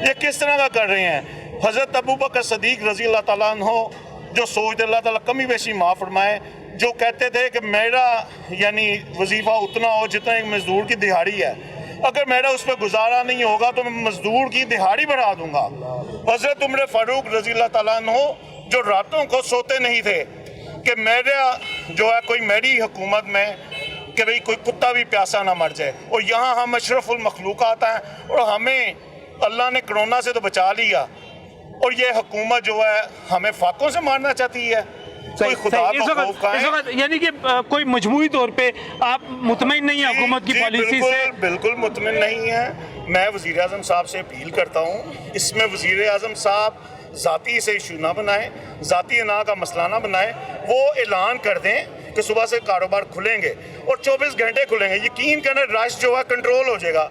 ये किस तरह का कर रहे हैं। हज़रत अबू बकर सदीक रज़ी अल्लाह ताला अन्हो जो सोचते अल्लाह ताला कमी बेशी माफ़ फरमाए, जो कहते थे कि मेरा यानी वजीफ़ा उतना हो जितना एक मजदूर की दिहाड़ी है, अगर मेरा उस पर गुजारा नहीं होगा तो मैं मजदूर की दिहाड़ी बढ़ा दूंगा। हज़रत उमर फ़ारूक रज़ी अल्लाह ताला अन्हो जो रातों को सोते नहीं थे कि मेरा जो है कोई मेरी हुकूमत में कि भाई कोई कुत्ता भी प्यासा ना मर जाए। और यहाँ हम अशरफुल मखलूक़ात हैं और हमें अल्लाह ने कोरोना से तो बचा लिया, और ये हुकूमत जो है हमें फाकों से मारना चाहती है। कोई खुदा को यानी कि कोई मजमूई तौर पे आप मुतमईन नहीं है हुकूमत की पॉलिसी से? बिल्कुल मुतमईन नहीं है। मैं वज़ीर आज़म साहब से अपील करता हूँ, इसमें वज़ीर आज़म साहब ज़ाती से इशू ना बनाए, ज़ाती अना का मसला ना बनाए। वो ऐलान कर दें कि सुबह से कारोबार खुलेंगे और 24 घंटे खुलेंगे। यकीन करें रश जो है कंट्रोल हो जाएगा।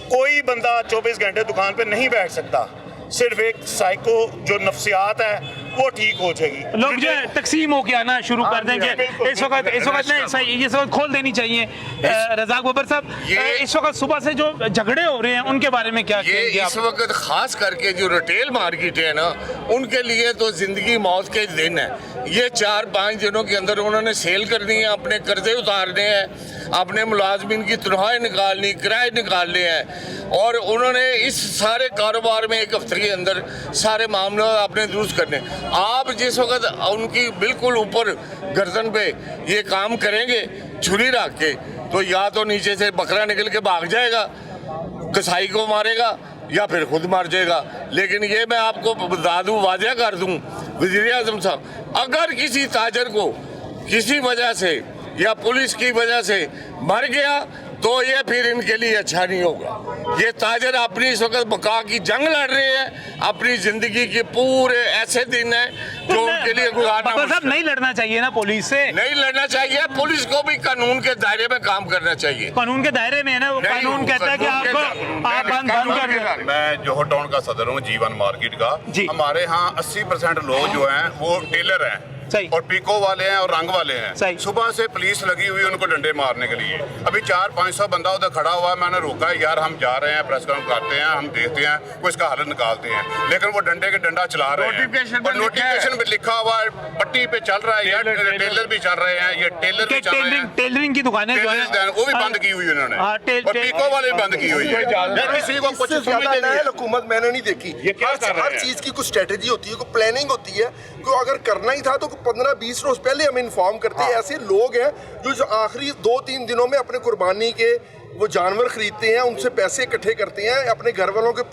कोई बंदा 24 घंटे दुकान पे नहीं बैठ सकता। सिर्फ एक साइको जो नफ्सियात है वो ठीक हो जाएगी। लोग जो है तकसीम होके आना शुरू कर देंगे। इस वक्त इस वक्त खोल देनी चाहिए। रज़ाक बब्बर साहब, इस वक्त सुबह से जो झगड़े हो रहे हैं उनके बारे में क्या कहेंगे आप? इस वक्त खास करके जो रिटेल मार्केट है ना, उनके लिए तो जिंदगी मौत के दिन है। ये 4-5 दिनों के अंदर उन्होंने सेल करनी है, अपने कर्जे उतारने हैं, अपने मुलाजमीन की तनख्वाहें निकालनी, किराए निकालने हैं, और उन्होंने इस सारे कारोबार में एक हफ्ते के अंदर सारे मामले अपने दुरुस्त करने। आप जिस वक्त उनकी बिल्कुल ऊपर गर्दन पे ये काम करेंगे छुरी रख के, तो या तो नीचे से बकरा निकल के भाग जाएगा, कसाई को मारेगा, या फिर खुद मार जाएगा। लेकिन ये मैं आपको बता दूं, वाज़ेह कर दूं, वज़ीर आज़म साहब, अगर किसी ताजर को किसी वजह से या पुलिस की वजह से मर गया तो ये फिर इनके लिए अच्छा नहीं होगा। ये ताजर अपनी इस वक्त बका की जंग लड़ रहे हैं, अपनी जिंदगी के पूरे ऐसे दिन हैं जो उनके लिए गुजारना साहब नहीं लड़ना चाहिए ना पुलिस से? नहीं लड़ना चाहिए, पुलिस को भी कानून के दायरे में काम करना चाहिए। कानून के दायरे में है ना, वो कानून कहता है कि आप बंद कर। मैं जोहर टाउन का सदर हूँ, जीवन मार्केट का। हमारे यहाँ 80% लोग जो हैं वो टेलर हैं और पीको वाले हैं और रंग वाले हैं। सुबह से पुलिस लगी हुई उनको डंडे मारने के लिए। अभी 400-500 बंदा उधर खड़ा हुआ है। मैंने रोका, यार हम जा रहे हैं, प्रेस कॉन्फ्रेंस करते हैं, हम देखते हैं, वो इसका हल निकालते हैं। लेकिन वो डंडे के डंडा चला रहे हैं और नोटिफिकेशन पे लिखा हुआ है, पट्टी पे चल रहा है, यार टेलर भी चल रहे हैं, ये टेलर भी चल रहे हैं। टेलरिंग की दुकानें जो है वो भी बंद की हुई उन्होंने, और पीको वाले बंद की हुई है। किसी को कुछ हुकूमत मैंने नहीं देखी। हर चीज की कुछ स्ट्रेटेजी होती है, कुछ प्लानिंग होती है। तो अगर करना ही था तो 15-20 रोज पहले हमें इन्फॉर्म करते हैं। ऐसे लोग हैं जो आखिरी 2-3 दिनों में अपने कुर्बानी के वो जानवर खरीदते हैं, उनसे पैसे इकट्ठे करते हैं, अपने घर वालों के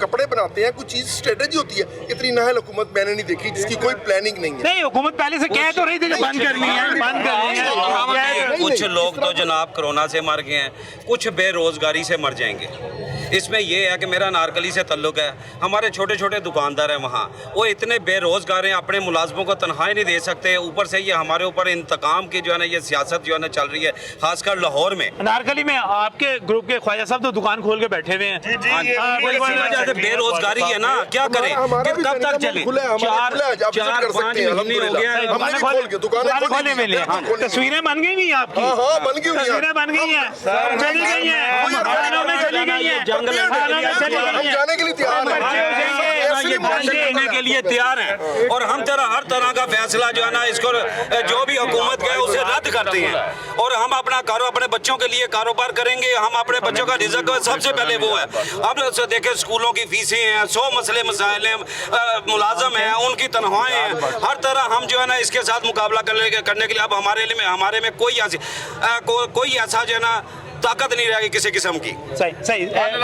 कपड़े बनाते हैं। कुछ चीज स्ट्रेटेजी होती है। इतनी नाहल हुकूमत मैंने नहीं देखी जिसकी कोई प्लानिंग नहीं है। नहीं, हुकूमत पहले से कह तो रही थी बंद करनी है, बंद करनी है। कुछ लोग तो जनाब कोरोना से मर गए हैं, कुछ बेरोजगारी से मर जाएंगे। इसमें यह है कि मेरा नारकली से ताल्लुक़ है, हमारे छोटे छोटे दुकानदार हैं वहाँ, वो इतने बेरोज़गार हैं, अपने मुलाजमों को तनख्वाहें नहीं दे सकते। ऊपर से ये हमारे ऊपर इंतकाम की जो है ना ये सियासत जो है ना चल रही है, खासकर लाहौर में। नारकली में आपके ग्रुप के ख्वाजा साहब तो दुकान खोल के बैठे हुए हैं। वजह से बेरोजगारी है ना, क्या करें, कब तक चले? 4-5 महीने हो गया। तस्वीरें बन गई नहीं आपकी? तस्वीरें बन गई हैं, चली गई हैं, थानों में चली गई हैं, जाने के लिए तैयार करने के लिए तैयार हैं। और हम हर तरह का फैसला जो है ना इसको जो भी हुकूमत का है उसे रद्द करते हैं। और हम अपना अपने बच्चों के लिए कारोबार करेंगे, हम अपने बच्चों का रिज़्क सबसे पहले वो है। अब देखें स्कूलों की फीसें हैं, 100 मसले मसाइल हैं, मुलाजम हैं, उनकी तनख्वाहें हैं, हर तरह हम जो है ना इसके साथ मुकाबला करने के लिए अब हमारे में कोई ऐसा जो है ना ताकत नहीं रहेगी किसी किस्म की। सही कल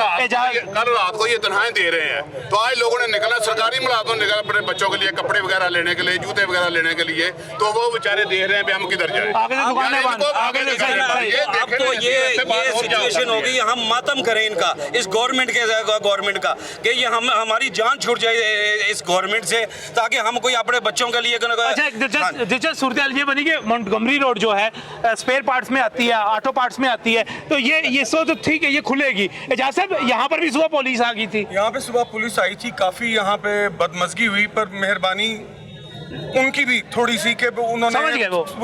रात को ये तनख्वाहें दे रहे हैं तो आज लोगों ने निकला, सरकारी मुलाजमों ने निकला अपने बच्चों के लिए कपड़े वगैरह लेने के लिए, जूते वगैरह लेने के लिए, तो वो बेचारे देख रहे हैं हम किधर जाए। अब तो ये सिचुएशन हो गई, हम मातम करें इनका, इस गवर्नमेंट का कि ये हमारी जान छूट जाए इस गवर्नमेंट से, ताकि हम कोई अपने बच्चों के लिए। दिलचस्प सूरत ये बनी कि मोंटगोमरी रोड जो है स्पेयर पार्ट्स में आती है, ऑटो पार्ट्स में आती है, तो ये सो तो ठीक है, ये खुलेगी। एजाज साहब, यहाँ पर भी सुबह पुलिस आ गई थी? यहाँ पे सुबह पुलिस आई थी, काफ़ी यहाँ पे बदमज़गी हुई, पर मेहरबानी उनकी भी थोड़ी सी कि उन्होंने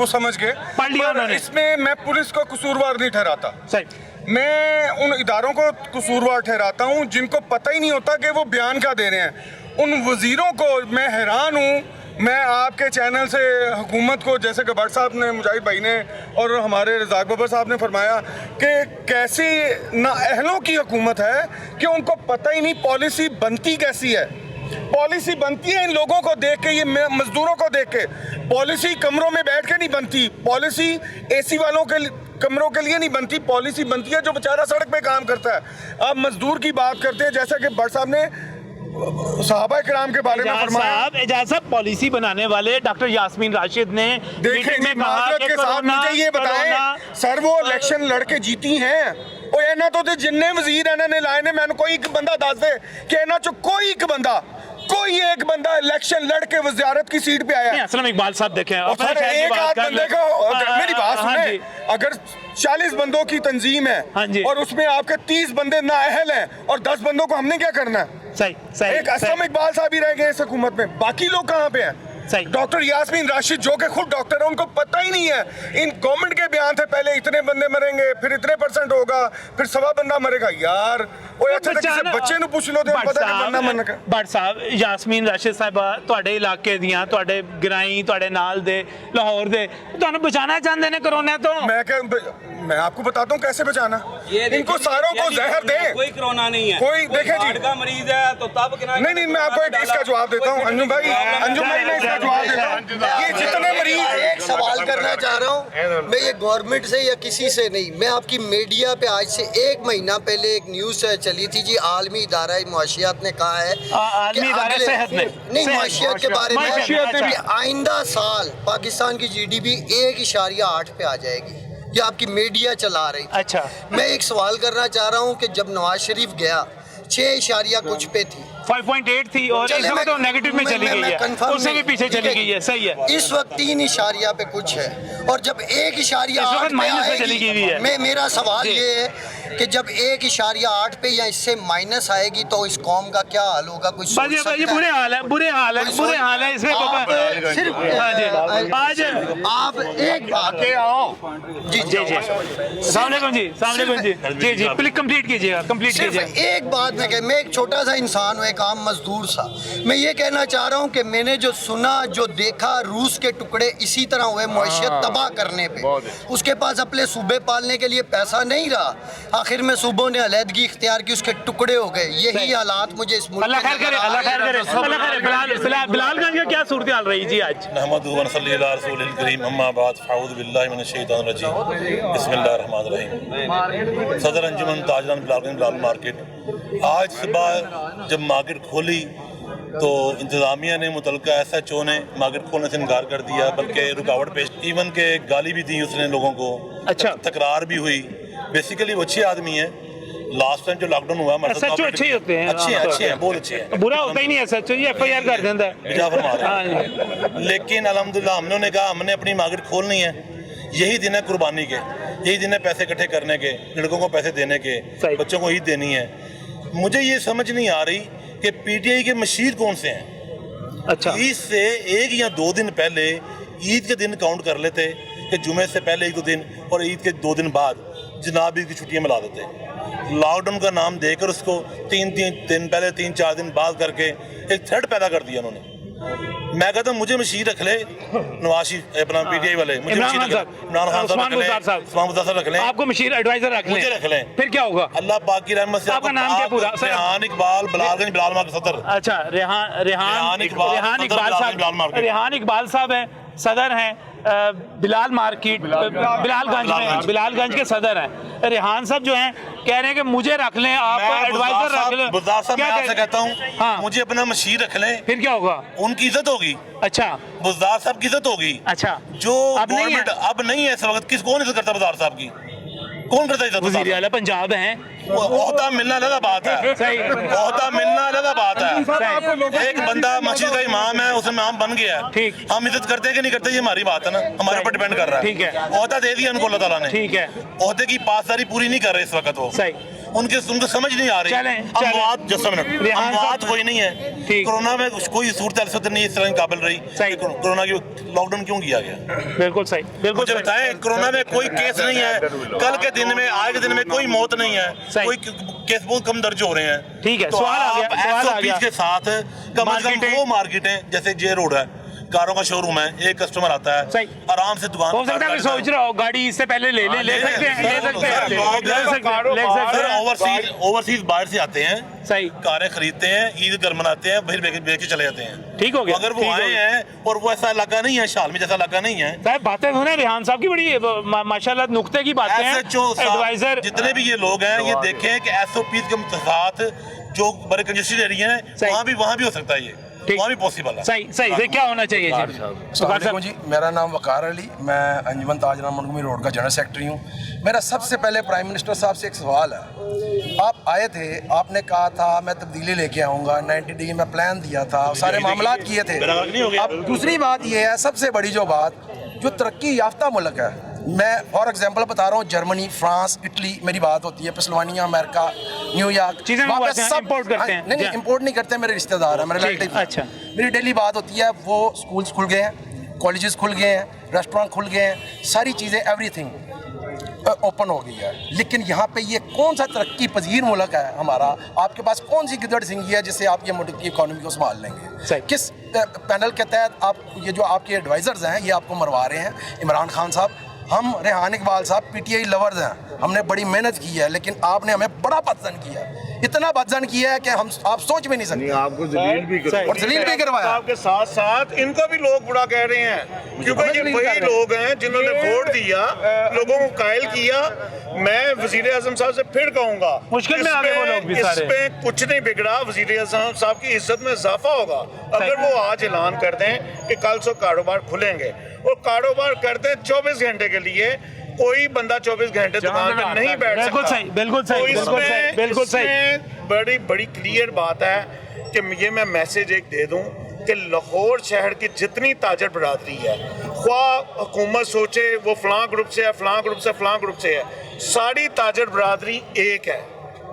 समझ गए पढ़ लिया उन्होंने। इसमें मैं पुलिस को कसूरवार नहीं ठहराता, सही मैं उन इदारों को कसूरवार ठहराता हूँ जिनको पता ही नहीं होता कि वो बयान क्या दे रहे हैं। उन वज़ीरों को मैं हैरान हूँ। मैं आपके चैनल से हुकूमत को, जैसे कि भट्ट साहब ने, मुजाहिद भाई ने और हमारे रज़ाक बब्बर साहब ने फरमाया कि कैसी नाअहलों की हुकूमत है कि उनको पता ही नहीं पॉलिसी बनती कैसी है। पॉलिसी बनती है इन लोगों को देख के, ये मजदूरों को देख के। पॉलिसी कमरों में बैठ के नहीं बनती, पॉलिसी एसी वालों के कमरों के लिए नहीं बनती, पॉलिसी बनती है जो बेचारा सड़क पे काम करता है। अब मजदूर की बात करते हैं, जैसा कि भट्ट साहब ने सहाबा किराम के बारे में फरमाया। एजाज साहब, पॉलिसी बनाने वाले डॉक्टर यास्मीन राशिद ने मीटिंग में कहा कि मुझे ये बताएं सर, वो इलेक्शन लड़के जीती हैं, और इन्होंने तो जिन्ने वजीर इन्होंने लाए ने, मैंने कोई एक बंदा दस दे कि इन्होंने चो कोई एक बंदा इलेक्शन लड़के वज़ारत की सीट पे आया। असलम इकबाल साहब देखें, एक आध बंदे को, मेरी बात सुने, अगर 40 बंदों की तंजीम है और उसमें आपके 30 बंदे नाअहल हैं और 10 बंदों को हमने क्या करना है? सही सही एक असलम इकबाल साहब ही रह गए इस हुकूमत में, बाकी लोग कहाँ पे हैं? डॉक्टर यास्मीन राशिद जो कि खुद डॉक्टर है, उनको पता ही नहीं है। इन गवर्नमेंट के बयान थे पहले इतने बंदे मरेंगे, फिर इतने % होगा, फिर 1.25 बंदा मरेगा। यार वो अच्छा किसी बच्चे ਨੂੰ ਪੁੱਛ ਲਓ ਤੇ ਪਤਾ ਕਿ ਬੰਦਾ ਮਰਨਾ। ਭੱਟ ਸਾਹਿਬ, ਯਾਸਮੀਨ ਰਾਸ਼ਿਦ ਸਾਹਿਬਾ ਤੁਹਾਡੇ ਇਲਾਕੇ ਦੀਆਂ, ਤੁਹਾਡੇ ਗਰਾਈ, ਤੁਹਾਡੇ ਨਾਲ ਦੇ ਲਾਹੌਰ ਦੇ ਤੁਹਾਨੂੰ ਬਚਾਉਣਾ ਚਾਹੁੰਦੇ ਨੇ कोरोना तो। मैं आपको बताता हूँ कैसे बचाना। इनको सारों को जहर दे, कोई कोरोना नहीं है, कोई देखे जी का मरीज है तो तब नहीं मैं आपको इसका जवाब देता हूँ। अंजुम भाई मैं इसका जवाब देता हूँ। ये जितने मरीज, एक सवाल करना चाह रहा हूँ मैं, ये गवर्नमेंट से या किसी से नहीं, मैं आपकी मीडिया पे आज से 1 महीना पहले एक न्यूज़ चली थी जी, आलमी इदारा मुआशियात ने कहा है नहीं मुआशियात के बारे में कि आइंदा साल पाकिस्तान की GDP 1.8 पे आ जाएगी। ये आपकी मीडिया चला रही। अच्छा, मैं एक सवाल करना चाह रहा हूँ कि जब नवाज शरीफ गया 6 कुछ पे थी, 5.8 थी और इस वक्त तो नेगेटिव में चली गई है, उससे भी पीछे चली गई है। सही है, इस वक्त 3 पे कुछ है और जब 1.8 माइनस में चली गई है। मैं मेरा सवाल ये है कि जब 1.8 पे या इससे माइनस आएगी तो इस कौम का क्या हाल होगा? कुछ सोच सकता है? बुरे हाल है, बुरे हाल है, बुरे हाल है इसमें। सिर्फ आज आप एक आके आओ जी जी जी, सलाम जी, सलाम जी जी जी, प्लीज कंप्लीट कीजिएगा, कंप्लीट कीजिएगा। एक बात मैं एक छोटा सा इंसान हूँ, एक आम मजदूर सा, मैं ये कहना चाह रहा हूँ कि मैंने जो सुना, जो देखा, रूस के टुकड़े इसी तरह हुए मुआशियत तबाह करने पे, उसके पास अपने सूबे पालने के लिए पैसा नहीं रहा, आखिर में सूबों ने अलहदगी इख्तियार की, उसके टुकड़े हो गए। यही हालात मुझे इस मुल्क अल्लाह खैर करे, अल्लाह खैर करे, अल्लाह खैर करे। बिलालगंज का क्या सूरत हाल रही जी आज? नहमदुहु व नसल्ली अला रसूलिल करीम, अम्मा बाद, फ़अऊज़ु बिल्लाहि मिनश शैतानिर रजीम, बिस्मिल्लाहिर रहमानिर रहीम। सदर अंजुमन ताजरान बिलालगंज बिलाल मार्केट, आज सुबह जब मार्केट खोली तो इंतज़ामिया ने, मुतलका SHO ने मार्केट खोलने से इनकार कर दिया, बल्कि रुकावट पेश, इवन के गाली भी दी उसने लोगों को। अच्छा, तकरार भी हुई। बेसिकली वो अच्छे आदमी है। लास्ट टाइम जो लॉकडाउन हुआ SHO अच्छे ही होते हैं, अच्छे हैं, बहुत अच्छे हैं, बुरा होता ही नहीं है SHO, ये FIR कर देता है। लेकिन अल्हम्दुलिल्लाह हमने कहा हमने अपनी मार्केट खोलनी है, यही दिन है कुर्बानी के, यही दिन है पैसे इकट्ठे करने के, लड़कों को पैसे देने के, बच्चों को ईद देनी है। मुझे ये समझ नहीं आ रही कि PTI के मशीर कौन से हैं। अच्छा, ईद से 1 या 2 दिन पहले ईद के दिन काउंट कर लेते कि जुमे से पहले 1-2 दिन और ईद के 2 दिन बाद जनाब ईद की छुट्टियाँ मिला देते। लॉकडाउन का नाम देकर उसको 3 दिन पहले 3-4 दिन बाद करके एक थ्रेड पैदा कर दिया उन्होंने। मैं कहता हूँ मुझे मशीर रख ले नवाशी अपना PTI वाले, मुझे मशीर रख ले, इमरान खान साहब रख ले, आपको मशीर एडवाइजर रख ले, मुझे रख ले, फिर क्या होगा? अल्लाह पाक की रहमत से। आपका नाम क्या पूरा? रेहान इकबाल, बिलालगंज बिलाल मार्केट सदर। अच्छा, रेहान इकबाल साहब हैं, सदर हैं बिलाल मार्केट, बिलालगंज के सदर हैं। रेहान साहब जो हैं कह रहे हैं कि मुझे रख लें, आप एडवाइजर रख लें। बुज़दार साहब, मैं आपसे कहता हूँ, हाँ, मुझे अपना मशीर रख लें, फिर क्या होगा? उनकी इज्जत होगी। अच्छा, बुज़दार साहब की इज्जत होगी। अच्छा, जो गवर्नमेंट अब नहीं है इस वक्त, कौन इज्जत करता बुज़दार साहब की? कौन करता इज्जत? वज़ीर आला पंजाब हैं। ओहदा मिलना अलग बात है, सही, ओहदा मिलना अलग बात है। एक बंदा मस्जिद का इमाम है, उसमें इमाम बन गया है, ठीक, हम इज्जत करते हैं कि नहीं करते, ये हमारी बात है ना, हमारे ऊपर डिपेंड कर रहा है। ठीक है, ओहदा दे दिया उनको अल्लाह ताला ने, ठीक है, ओहदे की पासदारी पूरी नहीं कर रहे इस वक्त वो, सही, उनको समझ नहीं आ रही। अमवात, जस्ट अ मिनट, अमवात कोई नहीं है। कोरोना में कोई सूरत नहीं इस तरह काबिल रही। कोरोना की लॉकडाउन क्यों किया गया? बिल्कुल सही, बिल्कुल मुझे बताएं, कोरोना में कोई केस नहीं है, कल के दिन में, आज के दिन में कोई मौत नहीं है, कोई केस बहुत कम दर्ज हो रहे हैं। ठीक है, तो सवाल आ गया, SOP के साथ कम से कम वो मार्केटें, जैसे जे रोड है, कारों का शोरूम है, एक कस्टमर आता है, आराम से दुकान, हो सकता है कोई सोच रहा हो गाड़ी इससे पहले ले सकते हैं। ओवरसीज बाहर से आते हैं, सही, कारें खरीदते हैं, ईद घर मनाते हैं, फिर बेच के चले जाते हैं। ठीक हो गया। अगर वो आए हैं और वो ऐसा इलाका नहीं है, शाल में जैसा इलाका नहीं है। साहब बातें सुने रेहान साहब की, बड़ी माशाल्लाह नुक्ते की बातें हैं। एडवाइजर जितने भी ये लोग हैं, ये देखें कि SOP के साथ जो बड़े कंजेस्टेड एरिया है, वहाँ भी हो सकता है, ये वहाँ भी पॉसिबल है। सही सही, क्या होना चाहिए जी? जी, मेरा नाम वकार अली, मैं अंजुमन ताजरान मंडगमी रोड का जनरल सेक्रेटरी हूँ। मेरा सबसे पहले प्राइम मिनिस्टर साहब से एक सवाल है। आप आए थे, आपने कहा था मैं तब्दीली लेके आऊँगा, 90 डे में प्लान दिया था, सारे मामला किए थे। अब दूसरी बात ये है, सबसे बड़ी जो बात, जो तरक्की याफ्ता मुल्क है, मैं फॉर एग्जांपल बता रहा हूँ, जर्मनी, फ्रांस, इटली, मेरी बात होती है, पेंसिल्वेनिया, अमेरिका, न्यूयॉर्क, चीजें इंपोर्ट करते हैं? नहीं, इंपोर्ट नहीं करते, मेरे रिश्तेदार हैं, मेरे रिलेटिव। अच्छा, मेरी डेली बात होती है, वो स्कूल्स खुल गए हैं, कॉलेजेस खुल गए हैं, रेस्टोरेंट खुल गए हैं, सारी चीज़ें एवरीथिंग ओपन हो गई है। लेकिन यहाँ पे ये कौन सा तरक्की पजीर मुल्क है हमारा? आपके पास कौन सी गिदड़ सिंगी है जिससे आप ये मुल्क की इकोनॉमी को संभाल लेंगे? किस पैनल के तहत आप ये जो आपके एडवाइजर्स हैं ये आपको मरवा रहे हैं? इमरान खान साहब, हम रेहान इकबाल साहब पीटीआई लवर्स हैं, हमने बड़ी मेहनत की है, लेकिन आपने हमें बड़ा बदजन किया है, इतना बदजन किया है कि हम आप सोच भी नहीं सकते। आपको जलील भी और जलील भी करवाया। आपके साथ साथ इनको भी लोग बुरा कह रहे हैं, क्योंकि ये वही लोग हैं जिन्होंने वोट दिया, लोगों को कायल किया। मैं वजीर आजम साहब से फिर कहूंगा, मुश्किल में आ गए वो लोग भी सारे। इसमें कुछ नहीं बिगड़ा, वजीर आजम साहब की इज्जत में इजाफा होगा अगर वो आज ऐलान कर दें कि कल से कारोबार खुलेंगे, और कारोबार कर दें 24 घंटे के लिए। कोई बंदा 24 घंटे दुकान पे नहीं बैठ सकता। बिल्कुल सही, बिल्कुल सही, बिल्कुल सही, बिल्कुल सही। बड़ी बड़ी क्लियर बात है कि ये मैं मैसेज एक दे दूं कि लाहौर शहर की जितनी ताजर बरादरी है, ख्वाह हुकूमत सोचे वो फलां ग्रुप से है, फलां ग्रुप से, फलां ग्रुप से है, सारी ताजर बरादरी एक है।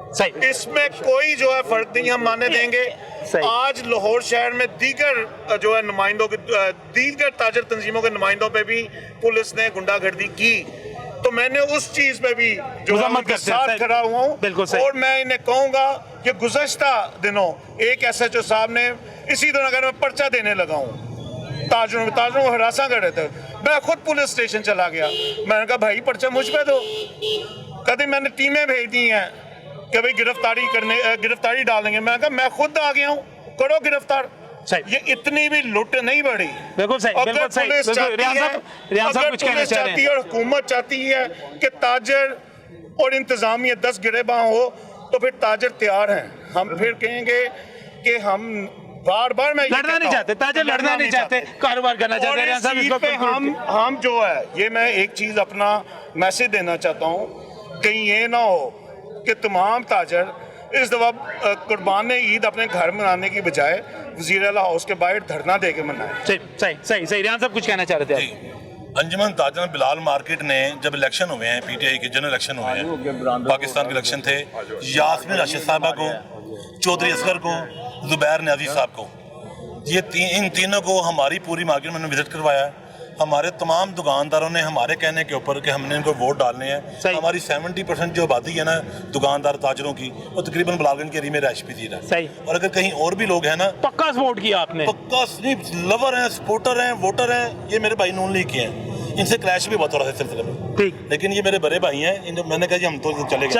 सही, इसमें कोई जो है फर्क नहीं हम मानने देंगे। आज लाहौर शहर में दीगर जो है नुमाइंदों के, दीगर ताजर तंजीमों के नुमाइंदों पे भी पुलिस ने गुंडागर्दी की, तो मैंने उस चीज पे भी जो उनके साथ खड़ा हुआ हूँ। और मैं इन्हें कहूँगा कि गुज़श्ता दिनों एक SHO साहब ने इसी तरह अगर मैं पर्चा देने लगा हूँ, ताजरों को हरासा कर रहे थे, मैं खुद पुलिस स्टेशन चला गया, मैंने कहा भाई पर्चा मुझ पे दो। कभी मैंने टीमें भेज दी हैं कि भाई गिरफ्तारी डालेंगे, मैंने कहा मैं खुद आ गया हूँ, करो गिरफ्तार। ये इतनी भी लुट नहीं बढ़ी। बिल्कुल सही, बिल्कुल सही। अगर पुलिस चाहती है और हुकूमत चाहती है कि ताजर और इंतजामिया 10 गिरेबां हो, तो फिर ताजर तैयार हैं। हम फिर कहेंगे कि हम बार मैं लड़ना नहीं चाहते, ताजर लड़ना नहीं चाहते, कारोबार करना चाहते हैं। हम जो है, ये मैं एक चीज अपना मैसेज देना चाहता हूँ, कहीं ये ना हो कि तमाम ताजर इस दफा कुर्बान ईद अपने घर मनाने की बजाय वज़ीर आला हाउस के बाहर धरना दे के मनाए। सही। रियान साहब कुछ कहना चाह रहे थे? अंजुमन ताजर बिलाल मार्केट ने जब इलेक्शन हुए हैं, PTI के जनरल इलेक्शन हुए हैं, पाकिस्तान के इलेक्शन थे, यास्मीन राशिद साहबा को, चौधरी असगर को, जुबैर न्याजी साहब को, ये इन तीनों को हमारी पूरी मार्केट में विजिट करवाया। हमारे तमाम दुकानदारों ने हमारे कहने के ऊपर कि हमने इनको वोट डालने हैं। हमारी 70% जो आबादी है ना दुकानदार ताजरों की, वो तकरीबन बिलालगंज के एरिया में रैश पीजीर है। और अगर कहीं और भी लोग हैं ना, पक्का वोट किया आपने? पक्का लवर हैं, सपोर्टर हैं, वोटर हैं। ये मेरे भाई नून लीग के हैं, इनसे क्लैश भी बहुत हो रहा है इस सिलसिले में। ठीक, लेकिन ये मेरे बड़े भाई हैं, मैंने कहा हम तो चले गए।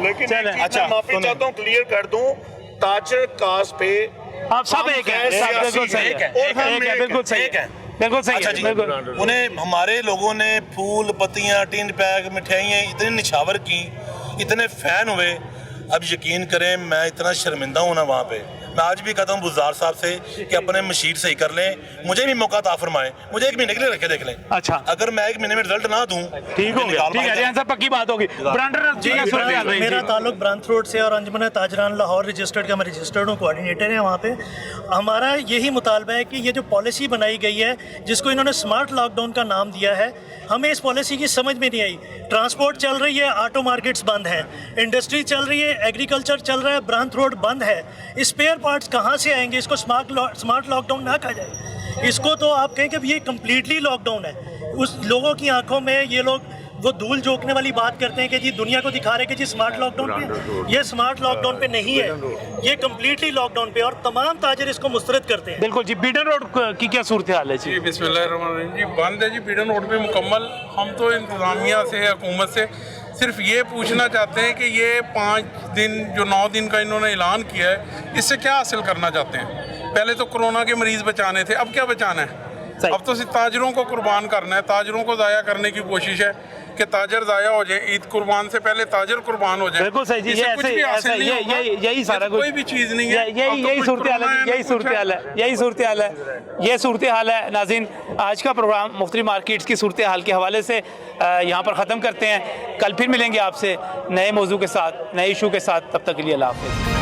लेकिन अच्छा, माफी चाहता हूँ, क्लियर कर दूं, ताजर कास्ट पे आप सब एक हैं। बिल्कुल सही है, बिल्कुल सही है, बिल्कुल सही। अच्छा जी, उन्हें हमारे लोगों ने फूल, पत्तियां, टिन पैक, मिठाइयाँ इतनी निछावर की, इतने फैन हुए। अब यकीन करें, मैं इतना शर्मिंदा हूँ ना वहाँ पे। मैं आज भी कहता हूँ बुज़दार साहब से कि अपने मशीर सही कर लें, मुझे भी मौका ता फरमाएं, मुझे 1 महीने के लिए रखे देख लें। अच्छा, अगर मैं 1 महीने में रिजल्ट ना दूं, ठीक हो गया, ठीक है, रियान साहब पक्की बात होगी। मेरा ताल्लुक ब्रांथ रोड से और अंजुमन ताजरान लाहौर रजिस्टर्ड का, मैं रजिस्टर्ड हूँ, कोऑर्डिनेटर है वहाँ पे। हमारा यही मुतालबा है कि ये जो पॉलिसी बनाई गई है, जिसको इन्होंने स्मार्ट लॉकडाउन का नाम दिया है, हमें इस पॉलिसी की समझ में नहीं आई। ट्रांसपोर्ट चल रही है, ऑटो मार्केट्स बंद हैं, इंडस्ट्री चल रही है, एग्रीकल्चर चल रहा है, ब्रांथ रोड बंद है, स्पेयर पार्ट्स कहाँ से आएंगे? इसको स्मार्ट लॉकडाउन ना कहा जाए, इसको तो आप कहें कि ये कम्प्लीटली लॉकडाउन है। उस लोगों की आंखों में ये लोग वो धूल झोंकने वाली बात करते हैं कि जी दुनिया को दिखा रहे हैं कि जी स्मार्ट लॉकडाउन पे, ये स्मार्ट लॉकडाउन पे नहीं है, ये कम्प्लीटली लॉकडाउन पे, और तमाम ताजर इसको मुस्तरद करते हैं। बिल्कुल जी। बीडन रोड की क्या सूरत हाल है जी? बिस्मिल्लाहिर्रहमानिर्रहीम जी, बंद है जी बीडन रोड पे मुकम्मल। हम तो इंतज़ामिया से, हुकूमत से सिर्फ ये पूछना चाहते हैं कि ये 5 दिन जो 9 दिन का इन्होंने ऐलान किया है, इससे क्या हासिल करना चाहते हैं? पहले तो कोरोना के मरीज़ बचाने थे, अब क्या बचाना है? अब तो सिर्फ ताजरों को कुर्बान करना है, ताजरों को ज़ाया करने की कोशिश है कि ताजर ज़ाया हो जाए, ईद कुर्बान से पहले ताजर कुर्बान हो जाए। बिल्कुल सही जी, यही सारा कोई भी चीज़ नहीं है, यही सूरत हाल है, यही सूरत हाल है, यही सूरत हाल है, ये सूरत हाल है। नाज़रीन, आज का प्रोग्राम मुख्तलिफ मार्केट्स की सूरत हाल के हवाले से यहाँ पर ख़त्म करते हैं। कल फिर मिलेंगे आपसे नए मौजू के साथ, नए इशू के साथ। तब तक के लिए अल्लाह हाफ़िज़।